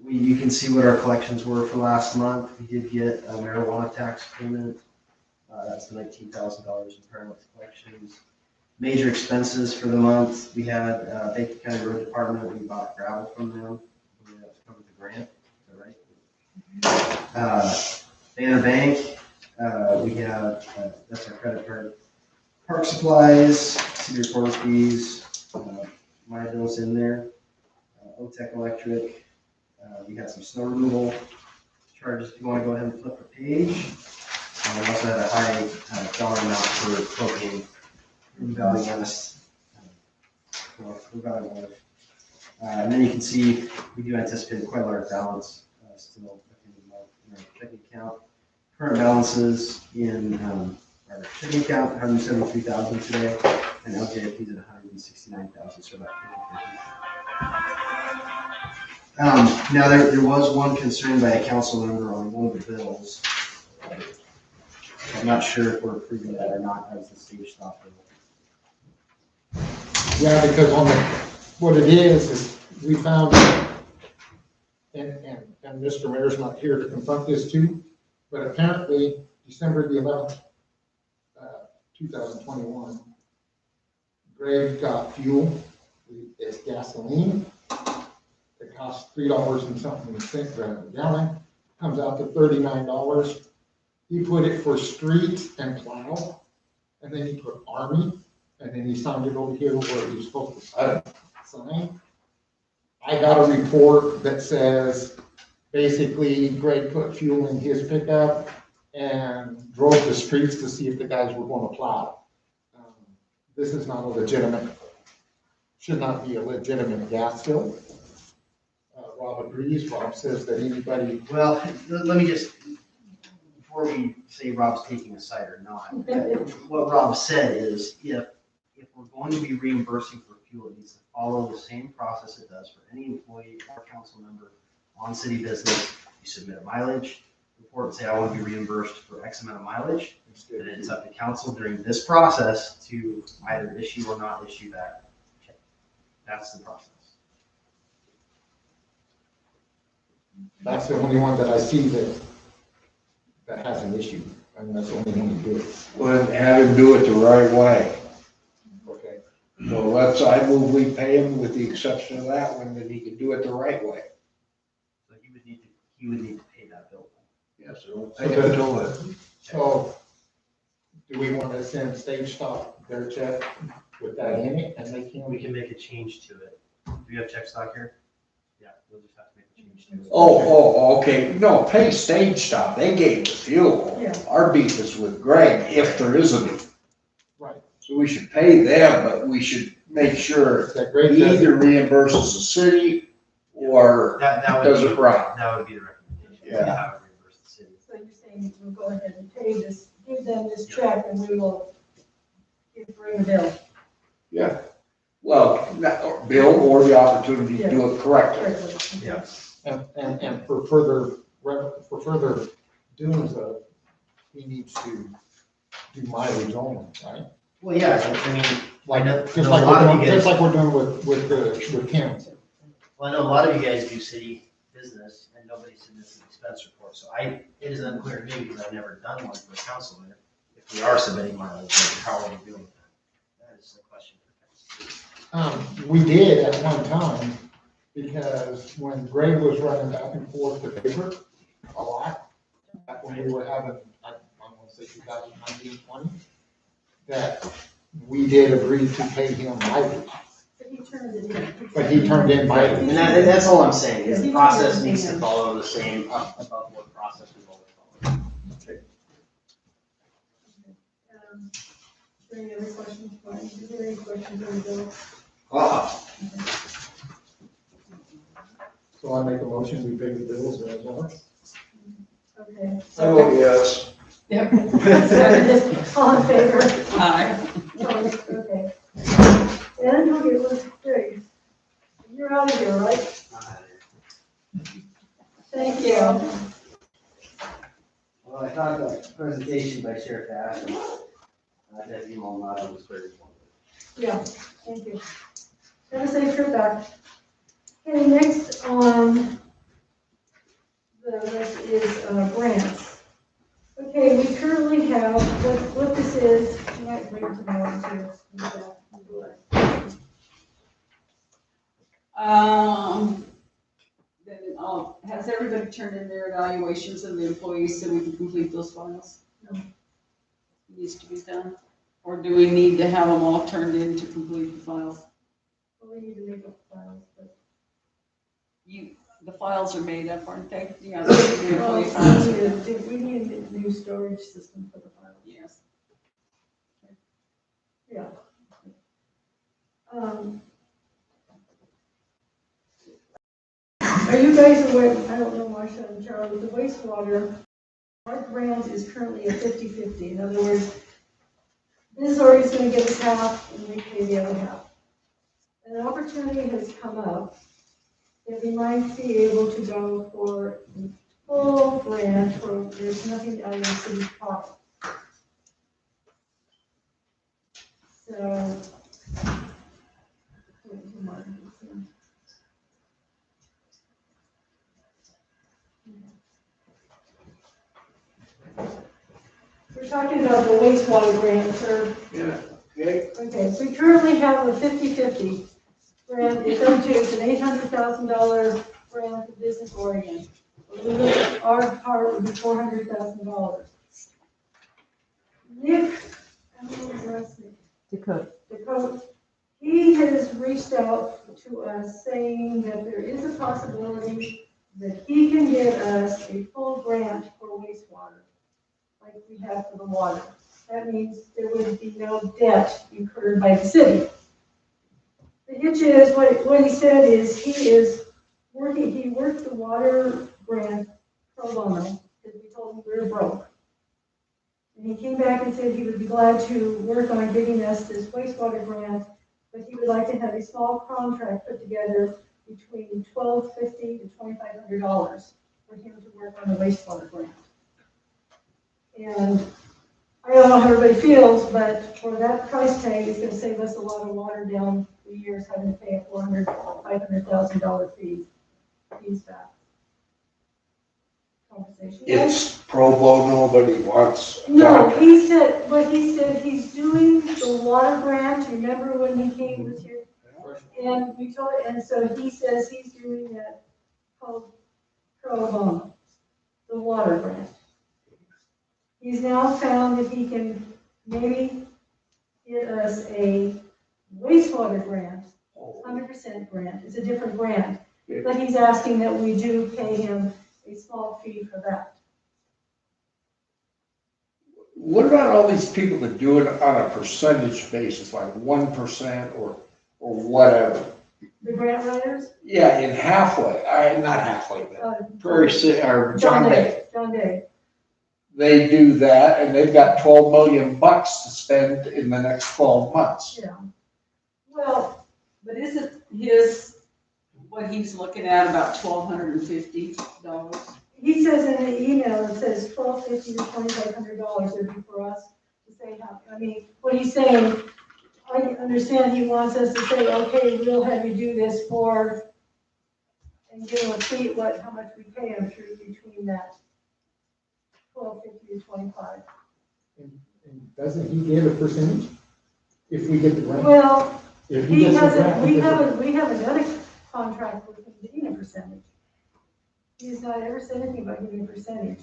[SPEAKER 14] You can see what our collections were for last month. We did get a marijuana tax payment. That's the $19,000 in paramount collections. Major expenses for the month, we had Baker County Road Department. We bought gravel from them. We had to cover the grant. Is that right? Banner Bank, we have, that's our credit card. Park supplies, city recorder fees, my bill's in there. OTEC Electric. We had some snow removal charges. If you want to go ahead and flip the page. We also had a high dollar amount for propane. Valley West. Valley West. And then you can see, we do anticipate quite a large balance still in our checking account. Current balances in our checking account, 173,000 today, and LJIP is at 169,000, so about 50/50. Now, there was one concern by a council member on one of the bills. I'm not sure if we're approving that or not as the stage stop bill.
[SPEAKER 1] Yeah, because on the, what it is we found, and Mr. Mayor's not here to confront this too, but apparently December the 11th, 2021, Greg got fuel, it's gasoline. It costs $3 and something cents a gallon, comes out to $39. He put it for street and plow, and then he put army, and then he signed it over here where he's supposed to sign. I got a report that says basically Greg put fuel in his pickup and drove the streets to see if the guys were going to plow. This is not a legitimate, should not be a legitimate gas fill. Rob agrees. Rob says that anybody.
[SPEAKER 14] Well, let me just, before we say Rob's taking a side or not, what Rob said is if we're going to be reimbursing for fuel, it needs to follow the same process it does for any employee or council member on city business. You submit a mileage report and say, I want to be reimbursed for X amount of mileage. And it's up to council during this process to either issue or not issue that check. That's the process.
[SPEAKER 1] That's the only one that I see that has an issue. I mean, that's the only one to do it.
[SPEAKER 4] Well, have him do it the right way.
[SPEAKER 1] Okay.
[SPEAKER 4] So I move we pay him with the exception of that one, that he can do it the right way.
[SPEAKER 14] So he would need to pay that bill.
[SPEAKER 4] Yes, so pay him to it.
[SPEAKER 1] So, do we want to send Stage Stop their check with that in it and make him?
[SPEAKER 14] We can make a change to it. Do you have check stock here? Yeah, we'll just have to make a change to it.
[SPEAKER 4] Okay. No, pay Stage Stop. They gave the fuel.
[SPEAKER 6] Yeah.
[SPEAKER 4] Our beef is with Greg, if there is a beef.
[SPEAKER 1] Right.
[SPEAKER 4] So we should pay them, but we should make sure
[SPEAKER 1] That Greg
[SPEAKER 4] he
[SPEAKER 1] does
[SPEAKER 4] either reimburses the city or
[SPEAKER 14] That
[SPEAKER 4] does
[SPEAKER 14] would
[SPEAKER 4] it
[SPEAKER 14] be,
[SPEAKER 4] right.
[SPEAKER 14] that would be the recommendation.
[SPEAKER 4] Yeah.
[SPEAKER 14] Have it reimburse the city.
[SPEAKER 6] So you're saying we'll go ahead and pay this, give them this check and we will bring a bill.
[SPEAKER 4] Yeah. Well, Bill, or the opportunity to do it correctly.
[SPEAKER 6] correctly.
[SPEAKER 14] Yeah.
[SPEAKER 1] And for further doings of, he needs to do mileage only, right?
[SPEAKER 14] Well, yeah, I mean,
[SPEAKER 1] Like,
[SPEAKER 14] I know-
[SPEAKER 1] just
[SPEAKER 14] I know
[SPEAKER 1] like
[SPEAKER 14] a lot of
[SPEAKER 1] we're
[SPEAKER 14] you
[SPEAKER 1] doing,
[SPEAKER 14] guys-
[SPEAKER 1] just like we're doing with Kim.
[SPEAKER 14] well, I know a lot of you guys do city business and nobody submits an expense report. So it is unclear to me because I've never done one for a councilman. If we are submitting mileage, then how are we doing that? That is the question for council.
[SPEAKER 1] We did at one time, because when Greg was running back and forth to paper a lot, back when we were having, I want to say 2019, 20, that we did agree to pay him mileage,
[SPEAKER 6] But he turned it in.
[SPEAKER 1] but he turned in mileage.
[SPEAKER 14] And that's all I'm saying, is the process needs to follow the same above board process we've always followed.
[SPEAKER 6] Is there any other questions, Brian? Is there any questions on the bill?
[SPEAKER 1] So I make a motion, we pay the bills as well.
[SPEAKER 6] Okay.
[SPEAKER 4] Oh, yes.
[SPEAKER 6] Yep. All in favor?
[SPEAKER 8] Aye.
[SPEAKER 6] Okay. And, okay, let's see. You're out of here, right? Thank you.
[SPEAKER 14] Well, I thought the presentation by Sheriff Ash and Deputy Maldonado was very informative.
[SPEAKER 6] Yeah, thank you. Have a safe trip back. Okay, next on the list is grants. Okay, we currently have, what this is, you might bring it to my too.
[SPEAKER 8] Then has everybody turned in their evaluations of the employees so we can complete those files?
[SPEAKER 6] No.
[SPEAKER 8] Needs to be done? Or do we need to have them all turned in to complete the files?
[SPEAKER 6] Well, we need to make up files, but.
[SPEAKER 8] The files are made up, aren't they? Yeah, the employee files are done.
[SPEAKER 6] We need a new storage system for the files.
[SPEAKER 8] Yes.
[SPEAKER 6] Yeah. guys are aware, I don't know, Marcia and Charlie, the wastewater, our grant is currently at 50-50. In other words, this Oregon's gonna give us half and we pay the other half. And an opportunity has come up that we might be able to go for a full grant where there's nothing out of the city's pocket. So. We're talking about the wastewater grant, sir.
[SPEAKER 4] Yeah, okay.
[SPEAKER 6] Okay, so we currently have a 50-50 grant. It's an $800,000 grant to Business Oregon. Our part would be $400,000. Nick, Dakota, he has reached out to us saying that there is a possibility that he can get us a full grant for wastewater, like we have for the water. That means there would be no debt incurred by the city. The hitch is, what he said is he worked the water grant pro bono, because we told him we were broke. And he came back and said he would be glad to work on getting us this wastewater grant, but he would like to have a small contract put together between $1,250 to $2,500 for him to work on the wastewater grant. And I don't know how everybody feels, but for that price tag, it's gonna save us a lot of water down the years having to pay a $500,000 fees back. Conversation.
[SPEAKER 4] It's pro bono, nobody wants.
[SPEAKER 6] No, he said, he's doing the water grant. Remember when he came with you? And we told, and so he says he's doing that called pro bono, the water grant. He's now found that he can maybe get us a wastewater grant, 100% grant. It's a different grant, but he's asking that we do pay him a small fee for that.
[SPEAKER 4] What about all these people that do it on a percentage basis, like 1% or whatever?
[SPEAKER 6] The grant writers?
[SPEAKER 4] Yeah, in halfway, not halfway, but Prairie City, or John Day.
[SPEAKER 6] John Day.
[SPEAKER 4] They do that, and they've got $12 million to spend in the next 12 months.
[SPEAKER 6] Yeah. Well,
[SPEAKER 8] But isn't what he's looking at about $1,250?
[SPEAKER 6] he says in the email, it says $1,250 to $2,500 would be for us to say how, I mean, what he's saying, I understand he wants us to say, okay, we'll have you do this for, and give him a fee, how much we pay him through between that $1,250 to $2,500.
[SPEAKER 1] And doesn't he get a percentage if we get the grant?
[SPEAKER 6] Well,
[SPEAKER 1] If
[SPEAKER 6] he
[SPEAKER 1] gets the
[SPEAKER 6] hasn't,
[SPEAKER 1] grant,
[SPEAKER 6] we
[SPEAKER 1] he gets
[SPEAKER 6] haven't done a contract with him getting a percentage. He's not ever said anything about getting a percentage.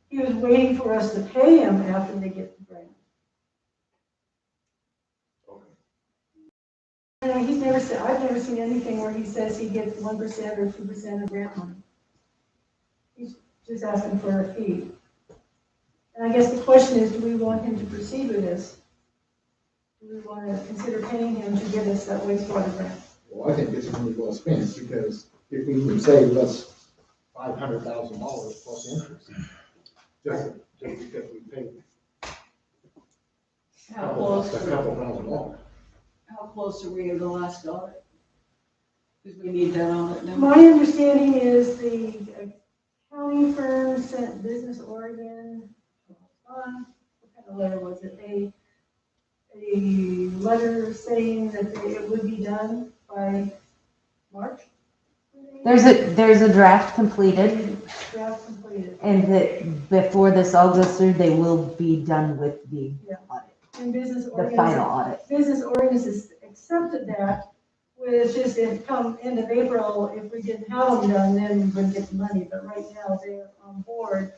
[SPEAKER 6] He was waiting for us to pay him after they get the grant. And he's never said, I've never seen anything where he says he gets 1% or 2% of grant money. He's just asking for a fee. And I guess the question is, do we want him to proceed with this? Do we want to consider paying him to get us that wastewater grant?
[SPEAKER 1] Well, I think it's money well spent, because if we can save us $500,000 plus interest, just because we paid
[SPEAKER 8] How close?
[SPEAKER 1] a couple $1,000.
[SPEAKER 8] How close are we to the last audit? Because we need that audit now.
[SPEAKER 6] My understanding is the accounting firm sent Business Oregon, what kind of letter was it? A letter saying that it would be done by March?
[SPEAKER 7] There's a draft completed,
[SPEAKER 6] Draft completed.
[SPEAKER 7] and that before this all goes through, they will be done with the audit,
[SPEAKER 6] And Business
[SPEAKER 7] the
[SPEAKER 6] Oregon.
[SPEAKER 7] final audit.
[SPEAKER 6] Business Oregon has accepted that, with just if come end of April, if we didn't have them done, then we wouldn't get the money. But right now, they're on board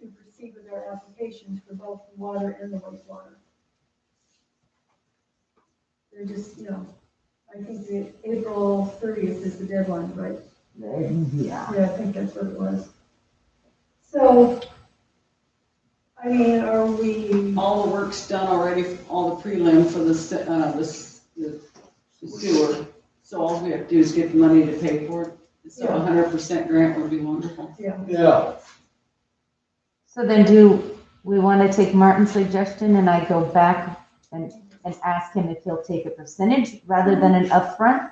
[SPEAKER 6] to proceed with their applications for both the water and the wastewater. They're just, I think the April 30th is the deadline, right?
[SPEAKER 7] Yeah.
[SPEAKER 6] Yeah, I think that's what it was. So, I mean, are we?
[SPEAKER 8] All the work's done already, all the prelim for the sewer. So all we have to do is get the money to pay for it. So 100% grant would be wonderful.
[SPEAKER 4] Yeah.
[SPEAKER 7] So then do we want to take Martin's suggestion and I go back and ask him if he'll take a percentage rather than an upfront?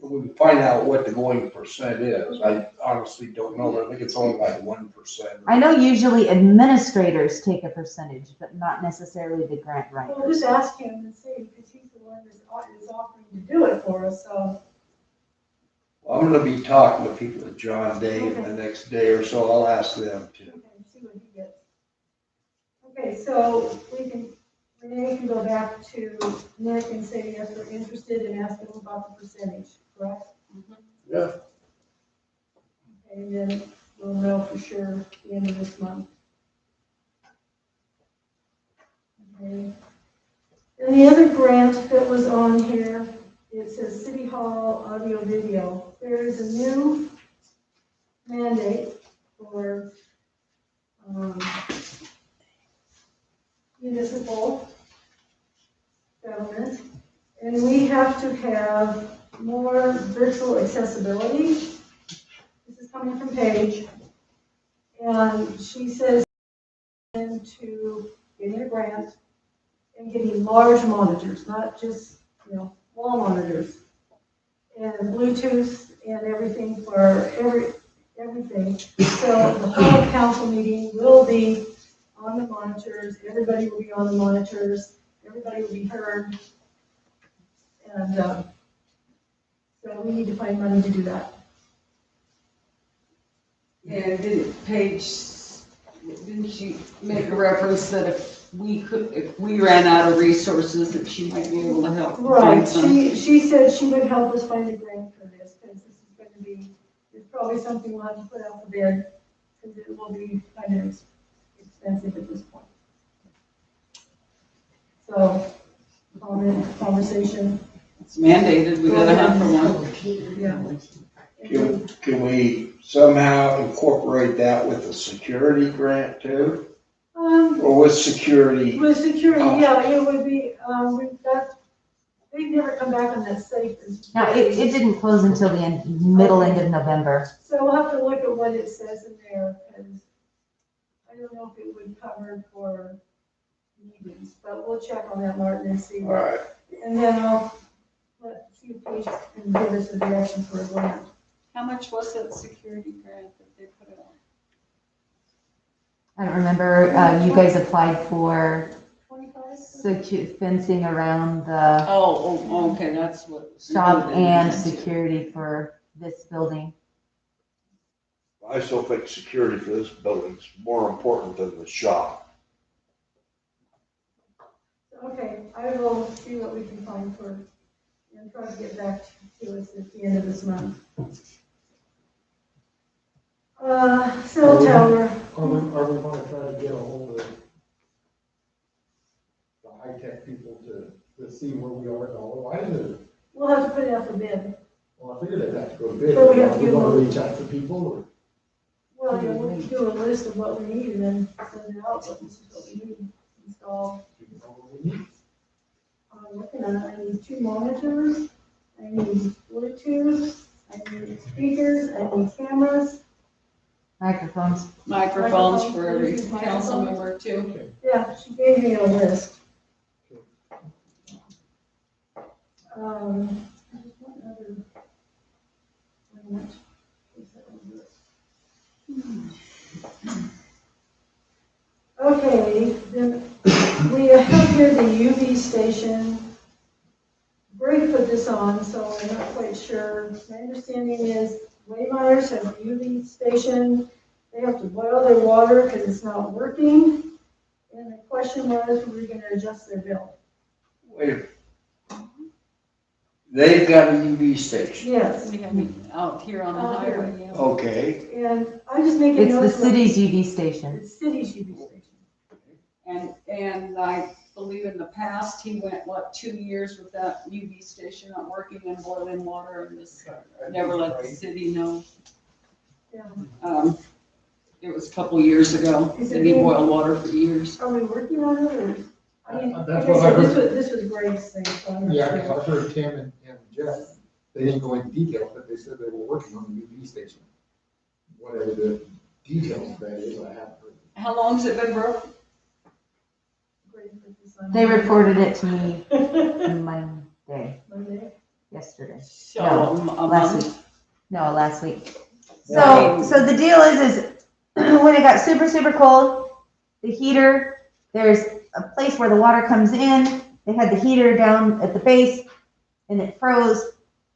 [SPEAKER 4] We can find out what the going percent is. I honestly don't know, but I think it's only like 1%.
[SPEAKER 7] I know usually administrators take a percentage, but not necessarily the grant
[SPEAKER 6] We'll
[SPEAKER 7] writers.
[SPEAKER 6] just ask him and see, because he's the one that's offering to do it for us, so.
[SPEAKER 4] Well, I'm gonna be talking to people at John Day in the next day or so. I'll ask them too.
[SPEAKER 6] Okay, see what he gets. Okay, so Renee can go back to Nick and say, yes, we're interested, and ask him about the percentage, correct?
[SPEAKER 4] Yeah.
[SPEAKER 6] Okay, and then we'll know for sure at the end of this month. Okay. And the other grant that was on here, it says City Hall audio video. There is a new mandate for municipal government, and we have to have more virtual accessibility. This is coming from Paige, and she says into getting a grant and getting large monitors, not just, wall monitors, and Bluetooth and everything for everything. So the whole council meeting will be on the monitors, everybody will be on the monitors, everybody will be heard. And so we need to find money to do that.
[SPEAKER 8] And didn't she make a reference that if we ran out of resources, that she might be able to help?
[SPEAKER 6] Right,
[SPEAKER 8] find some?
[SPEAKER 6] she said she would help us find a grant for this, because this is going to be, it's probably something we'll have to put out for bid, because it will be kind of expensive at this point. So, conversation.
[SPEAKER 8] It's mandated, we gotta have for one.
[SPEAKER 6] Yeah.
[SPEAKER 4] Can we somehow incorporate that with a security grant too? Or with security?
[SPEAKER 6] With security, yeah, it would be, they've never come back on that safe.
[SPEAKER 7] Now, it didn't close until the middle end of November.
[SPEAKER 6] So we'll have to look at what it says in there, because I don't know if it would cover for meetings, but we'll check on that, Martin, and see.
[SPEAKER 4] All right.
[SPEAKER 6] And then I'll see if Paige can give us a direction for a grant.
[SPEAKER 8] How much was that security grant that they put out?
[SPEAKER 7] I don't remember, you guys applied for
[SPEAKER 6] 25?
[SPEAKER 7] fencing around the
[SPEAKER 8] Okay, that's what.
[SPEAKER 7] shop and security for this building.
[SPEAKER 4] I still think security for this building's more important than the shop.
[SPEAKER 6] Okay, I will see what we can find for, and try to get back to us at the end of this month. Cell tower.
[SPEAKER 1] Are we gonna try to get a hold of the high-tech people to see where we are dollar-wise?
[SPEAKER 6] We'll have to put it out for bid.
[SPEAKER 1] Well, I figured they'd have to go to bid.
[SPEAKER 6] So we have to
[SPEAKER 1] We
[SPEAKER 6] do
[SPEAKER 1] wanna
[SPEAKER 6] one.
[SPEAKER 1] reach out to people, or?
[SPEAKER 6] Well, yeah, we'll do a list of what we need and then send it out, but this is what we need installed. I'm looking at it, I need 2 monitors, I need Bluetooth, I need speakers, I need cameras.
[SPEAKER 7] Microphones.
[SPEAKER 8] Microphones for every council member too.
[SPEAKER 6] Yeah, she gave me a list. What other? Wait a minute. Okay, then we have here the UV station. Greg put this on, so I'm not quite sure. My understanding is Waymeyers has a UV station. They have to boil their water because it's not working. And the question was, were we going to adjust their bill?
[SPEAKER 4] Wait a minute. They've got a UV station.
[SPEAKER 6] Yes.
[SPEAKER 8] We have it out here on the highway, yeah.
[SPEAKER 4] Okay.
[SPEAKER 6] And I'm just making
[SPEAKER 7] It's the
[SPEAKER 6] notes.
[SPEAKER 7] city's UV station.
[SPEAKER 6] It's city's UV station.
[SPEAKER 8] And I believe in the past, he went, 2 years with that UV station not working and boiling water and just never let the city know.
[SPEAKER 6] Yeah.
[SPEAKER 8] It was a couple years ago,
[SPEAKER 6] Is it
[SPEAKER 8] and he
[SPEAKER 6] being-
[SPEAKER 8] boiled water for years.
[SPEAKER 6] Are we working on it, or? I mean, like
[SPEAKER 1] That's
[SPEAKER 6] I
[SPEAKER 1] what I
[SPEAKER 6] said,
[SPEAKER 1] heard.
[SPEAKER 6] this was Greg's thing, so I'm not
[SPEAKER 1] Yeah,
[SPEAKER 6] sure.
[SPEAKER 1] because I heard Tim and Jeff They didn't go into detail, but they said they were working on the UV station. Whatever the details of that is, I haven't heard.
[SPEAKER 8] How long's it been broken?
[SPEAKER 7] They reported it to me Monday, yesterday.
[SPEAKER 8] So,
[SPEAKER 7] No,
[SPEAKER 8] a
[SPEAKER 7] last
[SPEAKER 8] month?
[SPEAKER 7] week. No, last week. So the deal is when it got super, super cold, the heater, there's a place where the water comes in. They had the heater down at the base and it froze.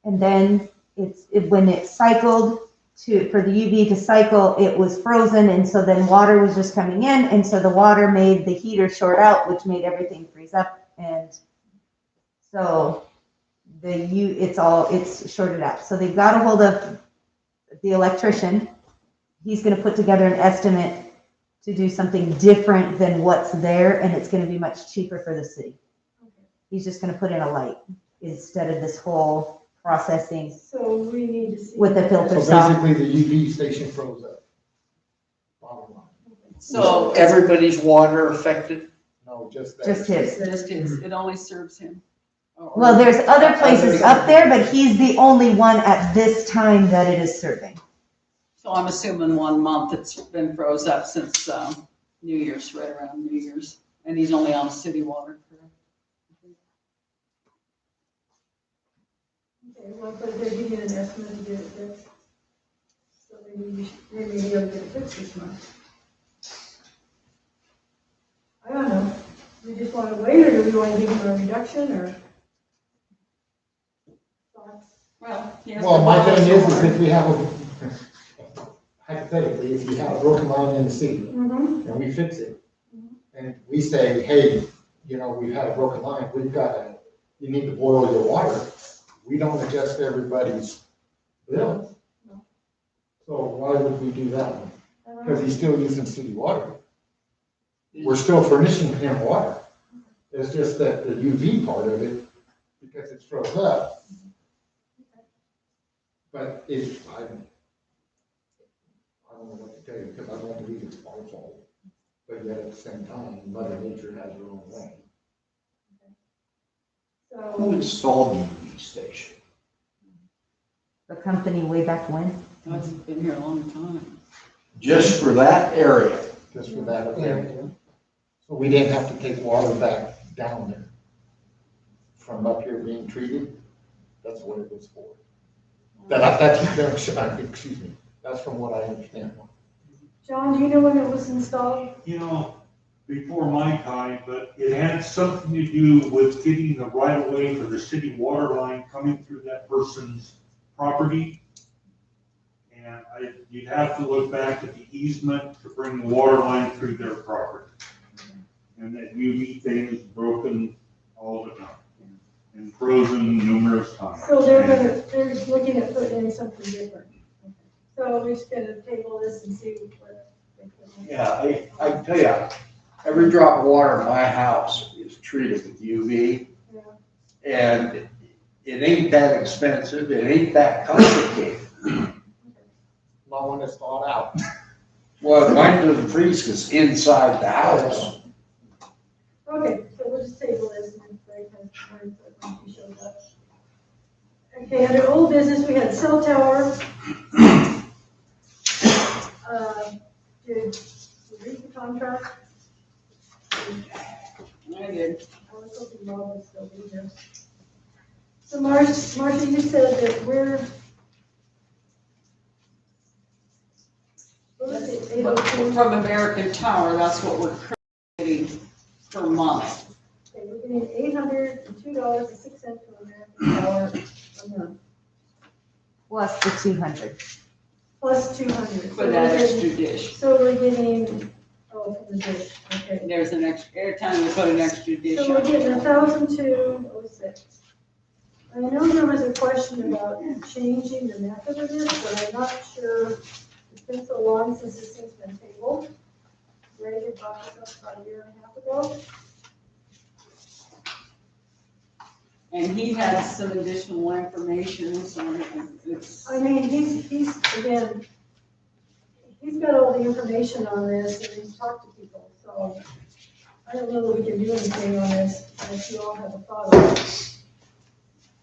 [SPEAKER 7] And then when it cycled for the UV to cycle, it was frozen. And so then water was just coming in. And so the water made the heater short out, which made everything freeze up. And so it's shorted out. So they've got a hold of the electrician. He's going to put together an estimate to do something different than what's there, and it's going to be much cheaper for the city. He's just going to put in a light instead of this whole processing
[SPEAKER 6] So we need to see.
[SPEAKER 7] with the filter
[SPEAKER 1] So
[SPEAKER 7] soft.
[SPEAKER 1] basically, the UV station froze up. Bottom line.
[SPEAKER 8] So,
[SPEAKER 4] Everybody's water affected?
[SPEAKER 1] No, just that.
[SPEAKER 7] Just his.
[SPEAKER 8] just his, it only serves him.
[SPEAKER 7] Well, there's other places up there, but he's the only one at this time that it is serving.
[SPEAKER 8] So I'm assuming 1 month it's been froze up since, New Year's, right around New Year's, and he's only on city water, correct?
[SPEAKER 6] Okay, well, but they're giving an estimate to get it fixed. So they may be able to get it fixed this month. I don't know. We just want to wait, or do we want to give them a reduction, or? Thoughts?
[SPEAKER 8] Well, yes.
[SPEAKER 1] Well, my thing is if we have hypothetically, if you have a broken line in the city,
[SPEAKER 6] Mm-hmm.
[SPEAKER 1] and we fix it, and we say, hey, we've had a broken line, you need to boil your water, we don't adjust everybody's bill.
[SPEAKER 6] No.
[SPEAKER 1] So why would we do that? Because he's still using city water. We're still furnishing him water. It's just that the UV part of it, because it's froze up. But I don't know what to tell you, because I don't believe it's our fault. But yet at the same time, Mother Nature has her own way.
[SPEAKER 4] Who installed the UV station?
[SPEAKER 7] The company way back when.
[SPEAKER 8] It's been here a long time.
[SPEAKER 4] Just for that area?
[SPEAKER 1] Just for that area. So we didn't have to take water back down there from up here being treated. That's what it was for. Excuse me, that's from what I understand.
[SPEAKER 6] John, do you know when it was installed?
[SPEAKER 15] Before my time, but it had something to do with getting the right of way for the city water line coming through that person's property. And you'd have to look back at the easement to bring the water line through their property. And that UV thing is broken all the time and frozen numerous times.
[SPEAKER 6] So they're looking at putting in something different. So we're just gonna table this and see what.
[SPEAKER 4] Yeah, I can tell you, every drop of water in my house is treated with UV.
[SPEAKER 6] Yeah.
[SPEAKER 4] And it ain't that expensive, it ain't that complicated.
[SPEAKER 1] Not when it's thawed out.
[SPEAKER 4] Well, mine doesn't freeze because inside the house.
[SPEAKER 6] Okay, so we'll just table this and Greg has when he shows up. Okay, under old business, we had cell tower. Did you read the contract?
[SPEAKER 8] I did.
[SPEAKER 6] I was hoping Rob would still be here. So Marcia, you said that we're. What was it, 802?
[SPEAKER 8] From American Tower, that's what we're currently getting per month.
[SPEAKER 6] Okay, we're getting $802.06 from American Tower a month,
[SPEAKER 7] Plus the 200.
[SPEAKER 6] plus 200.
[SPEAKER 8] For that extra dish.
[SPEAKER 6] So we're getting, from the dish, okay.
[SPEAKER 8] There's an extra, every time we put an extra dish
[SPEAKER 6] So we're
[SPEAKER 8] on.
[SPEAKER 6] getting 1,206. I know there was a question about changing the method of this, but I'm not sure. It's been so long since this thing's been tabled. Ray had brought this up about a year and a half ago.
[SPEAKER 8] And he had some additional information, so it's.
[SPEAKER 6] I mean, he's again, he's got all the information on this and he's talked to people, so I don't know that we can do anything on this unless you all have a thought on it.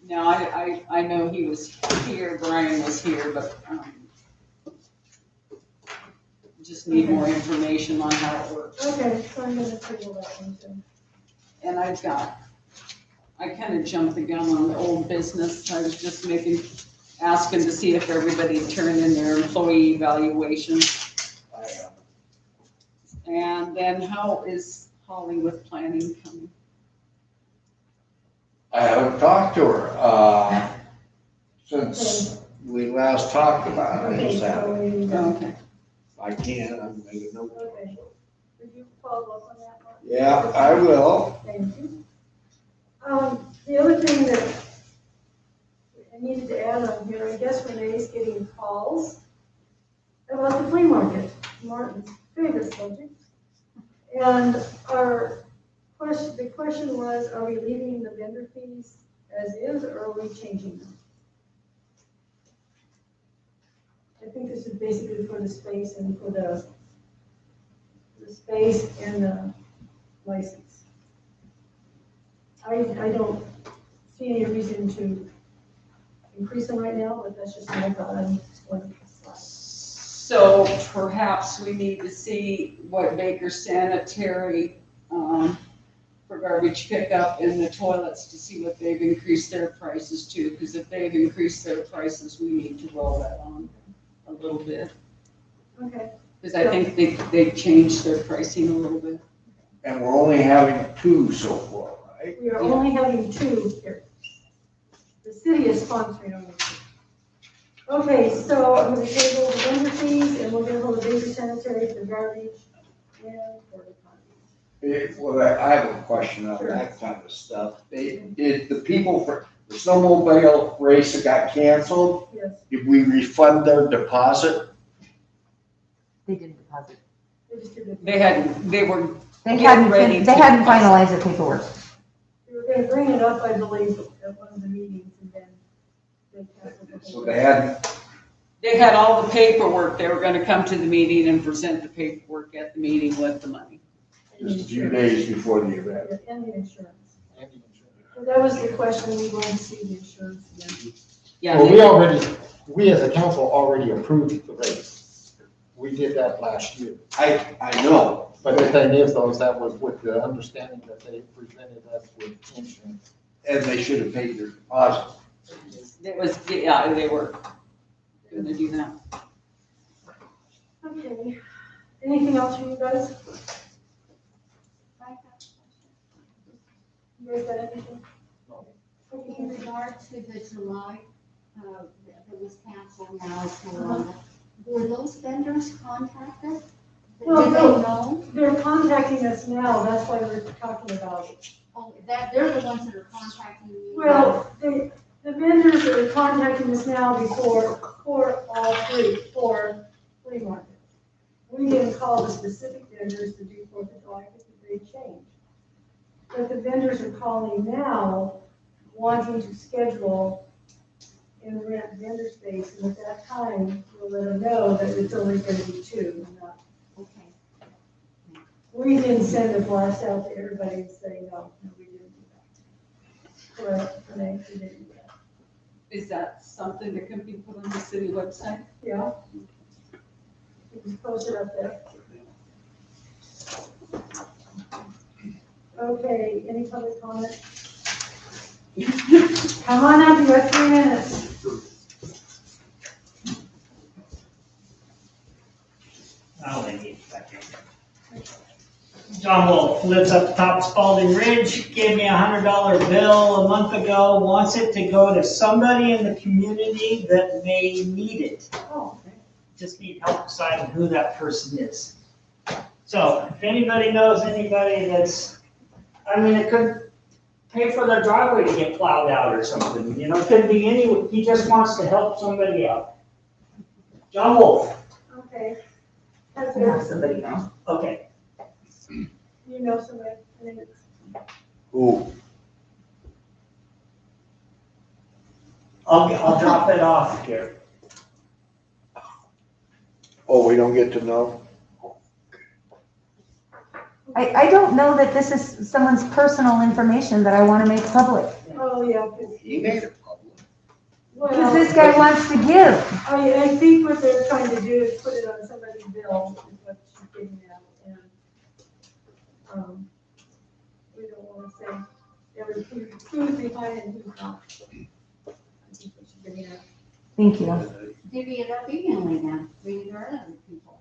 [SPEAKER 8] No, I know he was here, Brian was here, but, just need more information on how it works.
[SPEAKER 6] Okay, so I'm gonna table that one too.
[SPEAKER 8] And I kind of jumped the gun on the old business. I was just asking to see if everybody turned in their employee evaluations. And then how is Holly with planning coming?
[SPEAKER 4] I haven't talked to her, since we last talked about it. I
[SPEAKER 6] Okay,
[SPEAKER 4] just
[SPEAKER 6] so
[SPEAKER 4] haven't.
[SPEAKER 6] we,
[SPEAKER 8] Okay.
[SPEAKER 4] I can, I'm making a note.
[SPEAKER 6] okay. Would you follow up on that one?
[SPEAKER 4] Yeah, I will.
[SPEAKER 6] Thank you. The other thing that I needed to add on here, I guess Renee's getting calls about the flea market, Martin's favorite subject. And the question was, are we leaving the vendor fees as is, or are we changing them? I think this is basically for the space and for the space and the license. I don't see any reason to increase them right now, but that's just my thought. I'm just going to slide.
[SPEAKER 8] So perhaps we need to see what Baker Sanitary, for garbage pickup in the toilets to see what they've increased their prices to, because if they've increased their prices, we need to roll that on a little bit.
[SPEAKER 6] Okay.
[SPEAKER 8] Because I think they've changed their pricing a little bit.
[SPEAKER 4] And we're only having 2 so far, right?
[SPEAKER 6] We are only having 2 here. The city is sponsoring only 2. Okay, so I'm going to table the vendor fees, and we're going to hold a Baker Sanitary for garbage and for the
[SPEAKER 4] Well, I have a question on that kind of stuff. Did the people for the snowmobile race that got canceled,
[SPEAKER 6] Yes.
[SPEAKER 4] did we refund their deposit?
[SPEAKER 7] They didn't deposit.
[SPEAKER 6] They just did it.
[SPEAKER 8] They hadn't
[SPEAKER 7] They hadn't finalized the paperwork.
[SPEAKER 6] We were going to bring it up, I believe, at one of the meetings, and then they canceled the
[SPEAKER 4] So
[SPEAKER 6] whole
[SPEAKER 4] they hadn't,
[SPEAKER 8] They had all the paperwork. They were gonna come to the meeting and present the paperwork at the meeting with the money.
[SPEAKER 4] just a few days before the event.
[SPEAKER 6] And the insurance. So that was the question, we want to see the insurance again.
[SPEAKER 8] Yeah,
[SPEAKER 1] Well, we as a council already approved the race. We did that last year.
[SPEAKER 4] I know.
[SPEAKER 1] But the thing is, though, is that was with the understanding that they presented us with insurance.
[SPEAKER 4] And they should have paid their deposit.
[SPEAKER 8] it was, yeah, they were gonna do that.
[SPEAKER 6] Okay, anything else from you guys? You guys got anything?
[SPEAKER 16] In regard to the July, that was canceled now for, were those vendors contacted?
[SPEAKER 6] Well,
[SPEAKER 16] Did they
[SPEAKER 6] no.
[SPEAKER 16] know?
[SPEAKER 6] They're contacting us now, that's why we're talking about it.
[SPEAKER 16] Oh, they're the ones that are contacting you.
[SPEAKER 6] Well, the vendors are contacting us now for all 3, for flea market. We didn't call the specific vendors to do 4th of July because they changed. But the vendors are calling now, wanting to schedule and rent vendor space, and at that time, we'll let them know that it's only gonna be 2, not.
[SPEAKER 16] Okay.
[SPEAKER 6] We didn't send a blast out to everybody and say, no, we didn't do that. Correct, Renee, we didn't do that.
[SPEAKER 8] Is that something that can be put on the city website?
[SPEAKER 6] Yeah. You can post it up there. Okay, any public comment? Come on up, you have 3 minutes.
[SPEAKER 10] I only need a second. John Wolf lives up the top of Spalding Ridge, gave me $100 bill a month ago, wants it to go to somebody in the community that may need it.
[SPEAKER 6] Oh,
[SPEAKER 10] Just need help deciding who that person is. So if anybody knows anybody that's, I mean, it could pay for their driveway to get plowed out or something, you know, it could be any, he just wants to help somebody out. John Wolf.
[SPEAKER 6] okay. That's
[SPEAKER 7] Have
[SPEAKER 6] it.
[SPEAKER 7] somebody know.
[SPEAKER 10] Okay.
[SPEAKER 6] You know somebody, I think it's,
[SPEAKER 4] Who?
[SPEAKER 10] I'll drop it off here.
[SPEAKER 4] Oh, we don't get to know?
[SPEAKER 7] I don't know that this is someone's personal information that I want to make public.
[SPEAKER 6] oh, Oh, yeah, 'cause
[SPEAKER 4] He made it public.
[SPEAKER 7] Because
[SPEAKER 6] well,
[SPEAKER 7] this guy wants to give.
[SPEAKER 6] I think what they're trying to do is put it on somebody's bill, is what she's getting at, and, we don't wanna say who's behind and who's not. I think what she's getting at.
[SPEAKER 7] Thank you.
[SPEAKER 16] Divvy it up evenly then, between her and other people,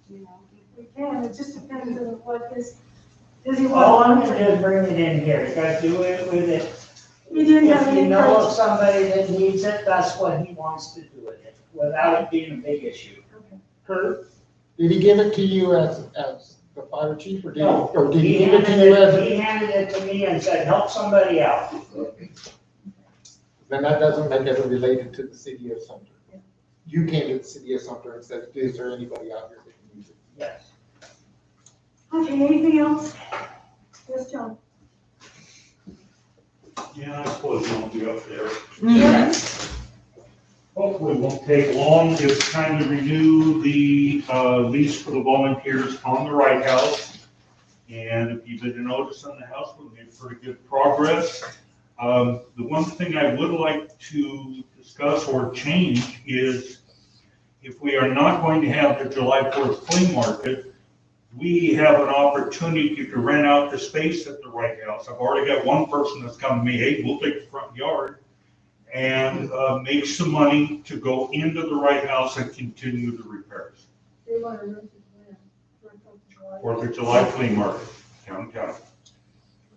[SPEAKER 16] you know?
[SPEAKER 6] We can, it just depends on what his, does he
[SPEAKER 10] All I'm
[SPEAKER 6] want?
[SPEAKER 10] gonna do is bring it in here, you gotta do it with it.
[SPEAKER 6] He didn't have
[SPEAKER 10] If you
[SPEAKER 6] any
[SPEAKER 10] know of
[SPEAKER 6] price.
[SPEAKER 10] somebody that needs it, that's what he wants to do with it, without it being a big issue. Kurt?
[SPEAKER 1] Did he give it to you as the fire chief, or
[SPEAKER 10] No,
[SPEAKER 1] did he
[SPEAKER 10] he
[SPEAKER 1] give it to you
[SPEAKER 10] he
[SPEAKER 1] as?
[SPEAKER 10] handed it to me and said, help somebody out.
[SPEAKER 1] Then that doesn't make it related to the city of Sumter. You came to the city of Sumter and said, is there anybody out here that can use it?
[SPEAKER 10] Yes.
[SPEAKER 6] Okay, anything else? Yes, John?
[SPEAKER 15] Yeah, I suppose it won't be up there.
[SPEAKER 7] Mhm.
[SPEAKER 15] Hopefully it won't take long. It's time to renew the lease for the volunteers on the Wright House. And if you've been noticing the house, we've made pretty good progress. The one thing I would like to discuss or change is if we are not going to have the July 4th flea market, we have an opportunity to rent out the space at the Wright House. I've already got one person that's come to me, hey, we'll take the front yard, and make some money to go into the Wright House and continue the repairs.
[SPEAKER 6] They want to rent it when?
[SPEAKER 15] For the July flea market, downtown.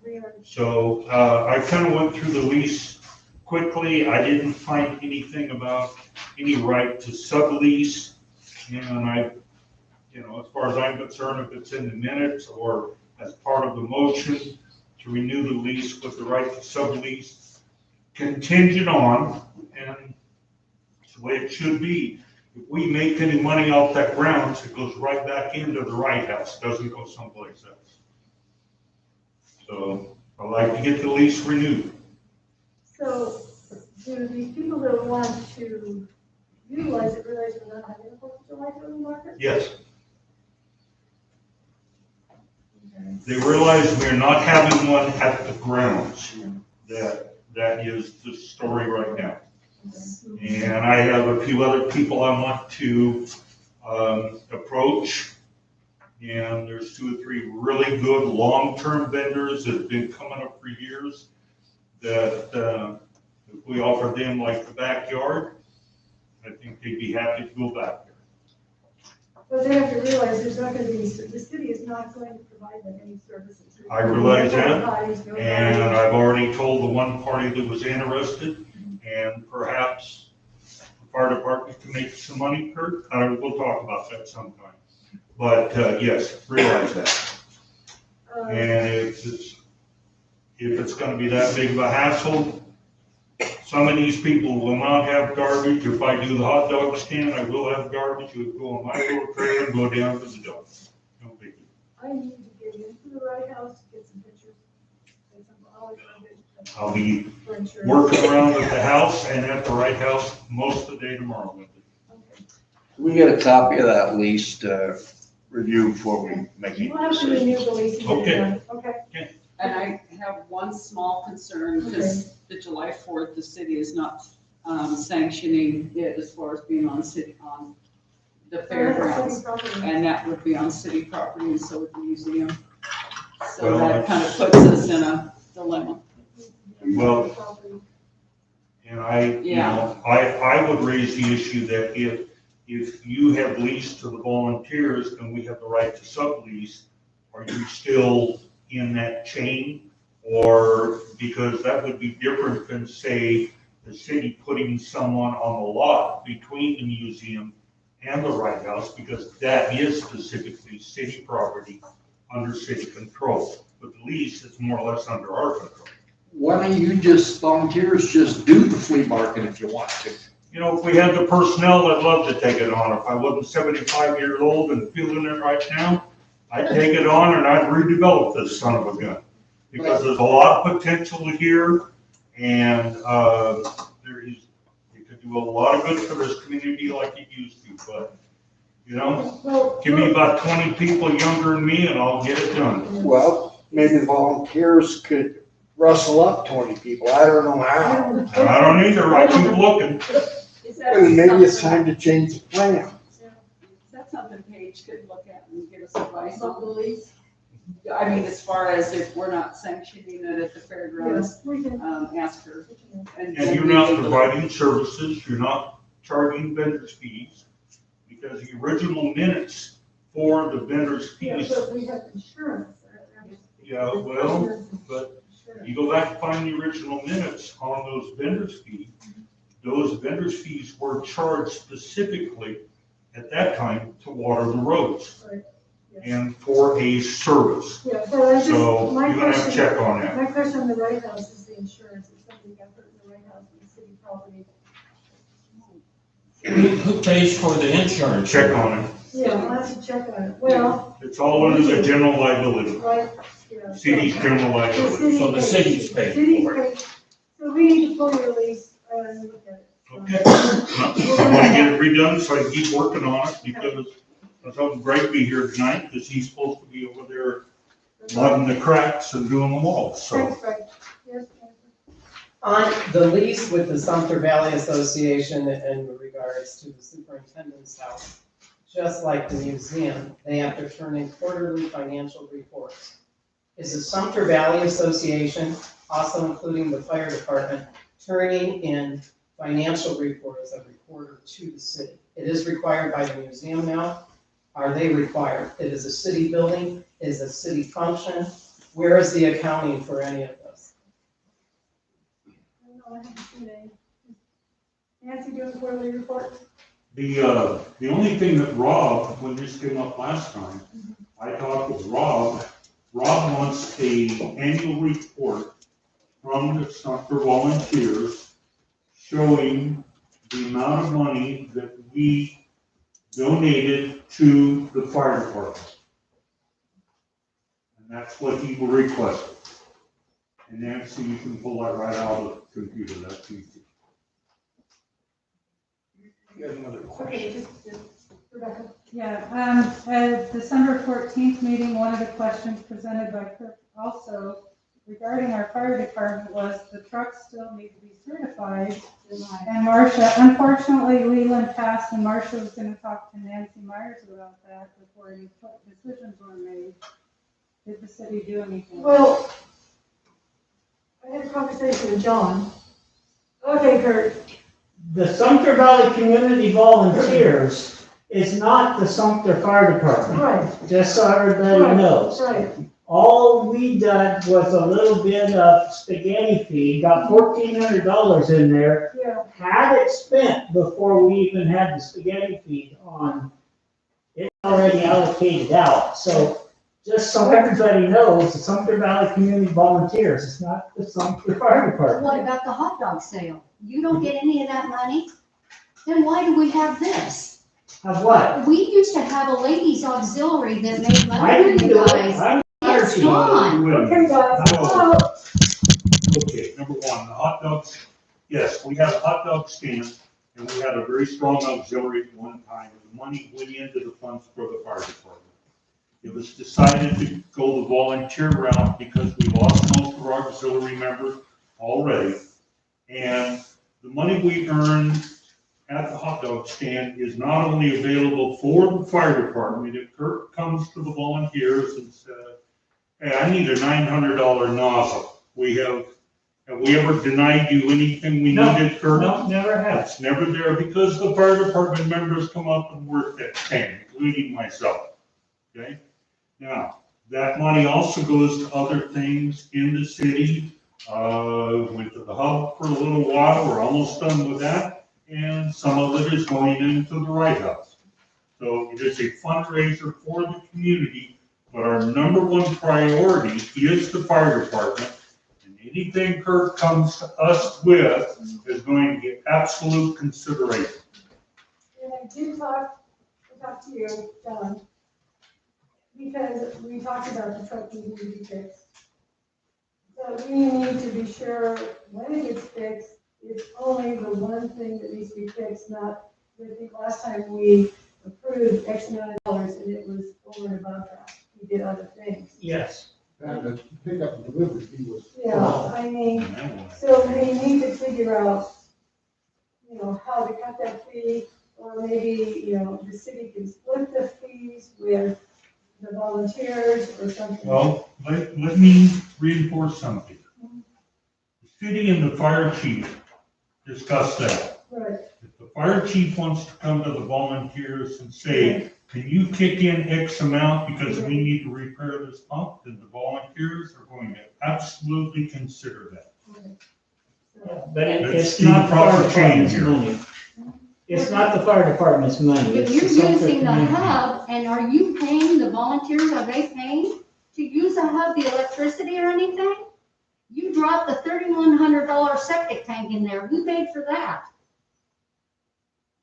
[SPEAKER 6] We are-
[SPEAKER 15] So I kind of went through the lease quickly. I didn't find anything about any right to sublease. And as far as I'm concerned, if it's in the minutes or as part of the motion to renew the lease with the right to sublease, contingent on, and it's the way it should be. If we make any money off that grounds, it goes right back into the Wright House, doesn't go someplace else. So I'd like to get the lease renewed.
[SPEAKER 6] So, do these people that want to utilize it realize we're not having a Fourth of July flea market?
[SPEAKER 15] Yes. They realize we're not having one at the grounds. That is the story right now. And I have a few other people I want to approach. And there's 2 or 3 really good long-term vendors that have been coming up for years that if we offer them like the backyard, I think they'd be happy to go back there.
[SPEAKER 6] But they have to realize there's not gonna be, the city is not going to provide them any services.
[SPEAKER 15] I realize
[SPEAKER 6] No
[SPEAKER 15] that,
[SPEAKER 6] parties, no
[SPEAKER 15] and
[SPEAKER 6] parties.
[SPEAKER 15] I've already told the one party that was interested, and perhaps the fire department can make some money, Kurt. We'll talk about that sometime. But, yes, realize that. And if it's gonna be that big of a hassle, some of these people will not have garbage. If I do the hot dog stand, I will have garbage. It would go on my little trailer and go down to the dump. No biggie.
[SPEAKER 6] I need to get into the Wright House, get some pictures. Get some,
[SPEAKER 15] I'll be
[SPEAKER 6] for insurance.
[SPEAKER 15] working around at the house and at the Wright House most of the day tomorrow.
[SPEAKER 4] We get a copy of that lease to review before we make
[SPEAKER 6] You
[SPEAKER 4] any
[SPEAKER 6] don't have to renew
[SPEAKER 4] decisions.
[SPEAKER 6] the lease. you
[SPEAKER 15] Okay.
[SPEAKER 6] can, okay.
[SPEAKER 8] And I have one small concern, because the July 4th, the city is not sanctioning it as far as being on the fairgrounds. And that would be on city property, and so would the museum. So
[SPEAKER 15] Well,
[SPEAKER 8] that kind of puts us in a dilemma.
[SPEAKER 15] Well, and I would raise the issue that if you have leased to the volunteers and we have the right to sublease, are you still in that chain? Or, because that would be different than, say, the city putting someone on the lot between the museum and the Wright House, because that is specifically city property under city control. With the lease, it's more or less under our control.
[SPEAKER 4] Why don't you volunteers just do the flea market if you want to?
[SPEAKER 15] If we had the personnel, I'd love to take it on. If I wasn't 75 years old and feeling it right now, I'd take it on and I'd redevelop this son of a gun. Because there's a lot of potential here, and it could do a lot of good for this community like it used to, but, give me about 20 people younger than me and I'll get it done.
[SPEAKER 4] Well, maybe the volunteers could rustle up 20 people. I don't know how.
[SPEAKER 15] I don't either, I keep looking.
[SPEAKER 8] Is that
[SPEAKER 4] And maybe it's
[SPEAKER 8] something-
[SPEAKER 4] time to change the plan.
[SPEAKER 8] Is that something Paige could look at and give us advice on, Louise? I mean, as far as if we're not sanctioning it at the fairgrounds, ask her.
[SPEAKER 15] And you're not providing services, you're not charging vendors fees, because the original minutes for the vendors
[SPEAKER 6] Yeah,
[SPEAKER 15] fees,
[SPEAKER 6] but we have insurance.
[SPEAKER 15] yeah, well, but you go back and find the original minutes on those vendors fees were charged specifically at that time to water the roads
[SPEAKER 6] Right.
[SPEAKER 15] and for a service.
[SPEAKER 6] Yeah, but I just,
[SPEAKER 15] So
[SPEAKER 6] my
[SPEAKER 15] you're gonna have to
[SPEAKER 6] question,
[SPEAKER 15] check on that.
[SPEAKER 6] my question on the White House is the insurance. If something got hurt in the White House, in the city property.
[SPEAKER 9] Who pays for the insurance?
[SPEAKER 15] Check on it.
[SPEAKER 6] Yeah, I'll have to check on it. Well,
[SPEAKER 15] It's all under the general liability,
[SPEAKER 6] right, yeah.
[SPEAKER 15] city's general
[SPEAKER 6] The
[SPEAKER 15] liability.
[SPEAKER 6] city
[SPEAKER 9] So the
[SPEAKER 6] pays-
[SPEAKER 9] city's paying
[SPEAKER 6] city's
[SPEAKER 9] for it.
[SPEAKER 6] paying- So we need to pull your lease and look at it.
[SPEAKER 15] Okay. I want to get it redone so I can keep working on it because I was hoping Greg be here tonight because he's supposed to be over there mudding the cracks and doing the walls, so.
[SPEAKER 6] Thanks, Greg. Yes,
[SPEAKER 13] On the lease with the Sumter Valley Association in regards to the superintendent's house, just like the museum, they have to turn in quarterly financial reports. Is the Sumter Valley Association, also including the fire department, turning in financial reports every quarter to the city? It is required by the museum now. Are they required? It is a city building, it is a city function. Where is the accounting for any of this?
[SPEAKER 6] I don't know, I haven't seen any. Nancy doing quarterly reports?
[SPEAKER 15] The only thing that Rob, when this came up last time, I talked with Rob. Rob wants a annual report from the Sumter volunteers showing the amount of money that we donated to the fire department. And that's what he requested. And Nancy, you can pull that right out of the computer, that's easy. You got another
[SPEAKER 6] Okay,
[SPEAKER 15] question?
[SPEAKER 6] just, Rebecca.
[SPEAKER 11] Yeah, at December 14th meeting, one of the questions presented by Kirk also regarding our fire department was the trucks still need to be certified. And Marcia, unfortunately, Leland passed and Marcia was gonna talk to Nancy Myers about that before any decisions were made. Did the city do anything?
[SPEAKER 6] Well, I had a conversation with John. Okay, Kurt.
[SPEAKER 10] The Sumter Valley Community Volunteers is not the Sumter Fire Department,
[SPEAKER 6] Right,
[SPEAKER 10] just so everybody
[SPEAKER 6] right,
[SPEAKER 10] knows.
[SPEAKER 6] right.
[SPEAKER 10] All we did was a little bit of spaghetti fee, got $1,400 in there,
[SPEAKER 6] Yeah,
[SPEAKER 10] had it spent before we even had the spaghetti feed on. It's already allocated out, so just so everybody knows, the Sumter Valley Community Volunteers, it's not the Sumter Fire Department.
[SPEAKER 16] What about the hot dog sale? You don't get any of that money? Then why do we have this?
[SPEAKER 10] Of what?
[SPEAKER 16] We used to have a ladies auxiliary that made
[SPEAKER 10] I
[SPEAKER 16] money for
[SPEAKER 10] didn't
[SPEAKER 16] you
[SPEAKER 10] do it.
[SPEAKER 16] guys.
[SPEAKER 10] I'm
[SPEAKER 16] It's gone.
[SPEAKER 6] okay, guys.
[SPEAKER 15] No.
[SPEAKER 6] Oh,
[SPEAKER 15] Okay, number one, the hot dogs, yes, we had a hot dog stand, and we had a very strong auxiliary at one time, and the money went into the funds for the fire department. It was decided to go the volunteer route because we lost most of our auxiliary members already. And the money we earned at the hot dog stand is not only available for the fire department, if Kurt comes to the volunteers and says, hey, I need a $900 nozzle. Have we ever denied you anything we
[SPEAKER 10] No,
[SPEAKER 15] needed, Kurt?
[SPEAKER 10] No, never have.
[SPEAKER 15] That's never there because the fire department members come up and work at 10, including myself. Okay? Now, that money also goes to other things in the city. Went to the hub for a little while. We're almost done with that. And some of it is going into the Wright House. So it is a fundraiser for the community, but our number one priority is the fire department. And anything Kurt comes to us with is going to get absolute consideration.
[SPEAKER 6] and I did talk to you, John, because we talked about the truck needing to be fixed. So we need to be sure when it gets fixed, it's only the one thing that needs to be fixed, not, I think last time we approved X amount of dollars and it was over and above that. We did other things.
[SPEAKER 10] Yes.
[SPEAKER 1] And the pickup and delivery fee was.
[SPEAKER 6] Yeah, I mean, so we need to figure out, you know, how to cut that fee, or maybe, you know, the city can split the fees with the volunteers or something.
[SPEAKER 15] Well, let me reinforce something. The city and the fire chief discussed that.
[SPEAKER 6] Right.
[SPEAKER 15] If the fire chief wants to come to the volunteers and say, can you kick in X amount because we need to repair this pump, then the volunteers are going to absolutely consider that.
[SPEAKER 10] But
[SPEAKER 15] Let's
[SPEAKER 10] it's
[SPEAKER 15] do the
[SPEAKER 10] not the fire
[SPEAKER 15] proper change
[SPEAKER 10] department's
[SPEAKER 15] here.
[SPEAKER 10] money. It's not the fire department's money.
[SPEAKER 16] But
[SPEAKER 10] It's
[SPEAKER 16] you're
[SPEAKER 10] the Sumter
[SPEAKER 16] using the
[SPEAKER 10] community.
[SPEAKER 16] hub, and are you paying the volunteers, are they paying to use the hub, the electricity or anything? You dropped the $3,100 septic tank in there, who paid for that?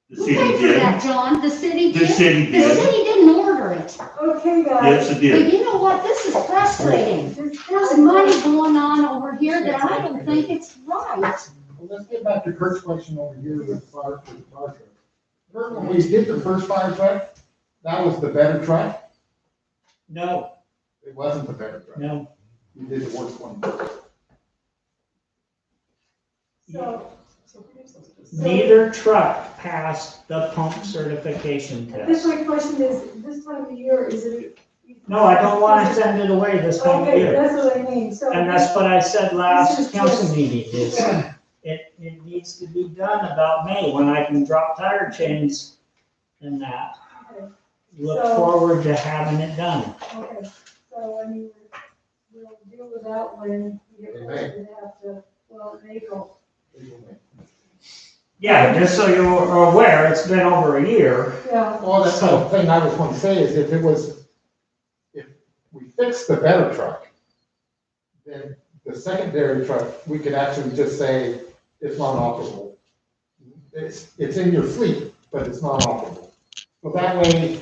[SPEAKER 15] The
[SPEAKER 16] Who
[SPEAKER 15] city
[SPEAKER 16] paid for
[SPEAKER 15] did.
[SPEAKER 16] that, John? The city
[SPEAKER 15] The
[SPEAKER 16] did?
[SPEAKER 15] city
[SPEAKER 16] The
[SPEAKER 15] did.
[SPEAKER 16] city didn't order it.
[SPEAKER 6] Okay, guys.
[SPEAKER 15] Yes, it
[SPEAKER 16] But
[SPEAKER 15] did.
[SPEAKER 16] you know what, this is frustrating. There's money going on over here that I don't think it's right.
[SPEAKER 1] Well, let's get back to Kurt's question over here with fire truck. Kurt, when we did the first fire truck, that was the better truck?
[SPEAKER 10] No,
[SPEAKER 1] It wasn't the better truck.
[SPEAKER 10] no.
[SPEAKER 1] You did the worst one first.
[SPEAKER 6] So,
[SPEAKER 10] Neither truck passed the pump certification
[SPEAKER 6] I
[SPEAKER 10] test.
[SPEAKER 6] guess my question is, this time of year, is it?
[SPEAKER 10] No, I don't want to send it away this time of
[SPEAKER 6] Okay,
[SPEAKER 10] year.
[SPEAKER 6] that's what I mean, so.
[SPEAKER 10] And that's what I said
[SPEAKER 6] This
[SPEAKER 10] last
[SPEAKER 6] is
[SPEAKER 10] council
[SPEAKER 6] just-
[SPEAKER 10] meeting, is it needs to be done about May, when I can drop tire chains and that.
[SPEAKER 6] Okay.
[SPEAKER 10] Look
[SPEAKER 6] So-
[SPEAKER 10] forward to having it done.
[SPEAKER 6] Okay, so I mean, we'll deal with that when we get ready to have to, well, in April.
[SPEAKER 10] Yeah, just so you're aware, it's been over a year.
[SPEAKER 6] Yeah.
[SPEAKER 1] Well, that's the thing I was going to say is if we fix the better truck, then the secondary truck, we could actually just say it's not operable. It's in your fleet, but it's not operable. So that way,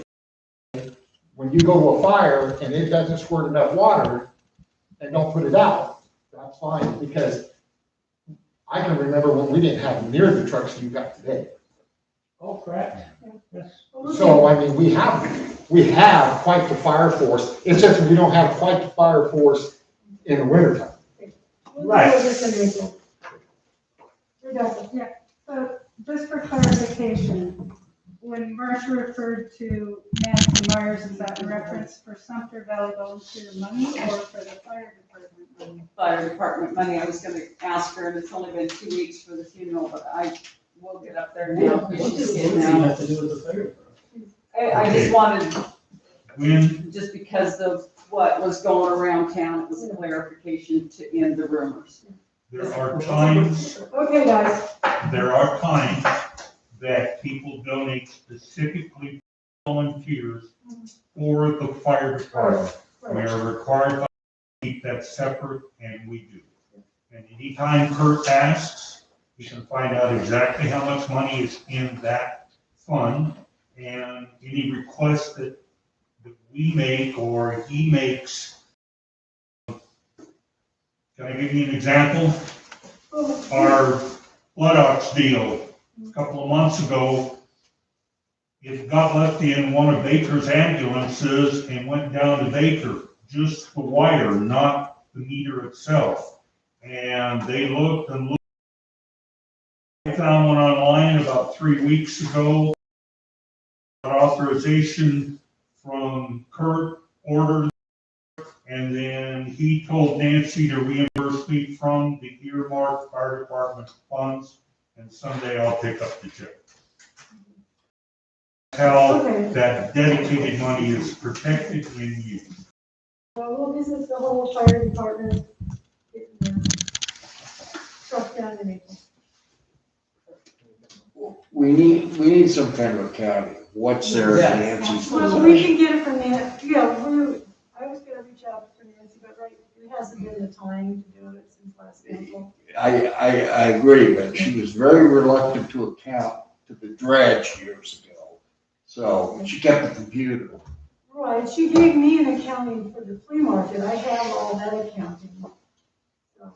[SPEAKER 1] when you go to a fire and it doesn't squirt enough water and don't put it out, that's fine, because I can remember when we didn't have near the trucks you got today.
[SPEAKER 10] Oh, correct. Yes.
[SPEAKER 1] So, I mean, we have quite the fire force, it's just we don't have quite the fire force in the wintertime.
[SPEAKER 10] Right.
[SPEAKER 6] We'll do this in April. Rebecca.
[SPEAKER 11] Yeah, so just for clarification, when Marcia referred to Nancy Myers, is that a reference for Sumter Valley Volunteer money or for the fire department money?
[SPEAKER 8] Fire department money, I was gonna ask her, and it's only been 2 weeks for the funeral, but I will get up there now.
[SPEAKER 13] What does Nancy have to do with the fire department?
[SPEAKER 8] I just wanted,
[SPEAKER 15] When,
[SPEAKER 8] just because of what was going around town, it was a clarification to end the rumors.
[SPEAKER 15] there are times
[SPEAKER 6] Okay, guys.
[SPEAKER 15] that people donate specifically to volunteers for the fire department. We are required to keep that separate, and we do. And anytime Kurt asks, he can find out exactly how much money is in that fund, and any request that we make or he makes. Can I give you an example? Our Blood Ox deal, a couple of months ago, it got left in one of Baker's ambulances and went down to Baker, just the wire, not the meter itself. And they looked and looked. I found one online about 3 weeks ago. Got authorization from Kurt, ordered, and then he told Nancy to reimburse me from the earmarked fire department funds, and someday I'll pick up the check. How that dedicated money is protected and used.
[SPEAKER 6] Well, this is the whole fire department. Truck down in April.
[SPEAKER 4] We need some kind of accounting. What's their
[SPEAKER 13] Yeah.
[SPEAKER 4] Nancy's?
[SPEAKER 6] Well, we can get it from Nancy, yeah, I was gonna reach out to Nancy, but right, it hasn't been the time to do it since last April.
[SPEAKER 4] I agree, but she was very reluctant to account to the dredge years ago. So she kept the computer.
[SPEAKER 6] Right, she gave me an accounting for the flea market, I have all that accounting. So,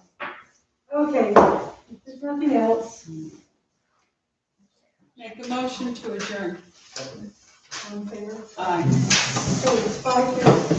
[SPEAKER 6] okay, if there's nothing else,
[SPEAKER 8] Make a motion to adjourn.
[SPEAKER 6] all in favor?
[SPEAKER 8] Aye.
[SPEAKER 6] Okay, it's 5:30.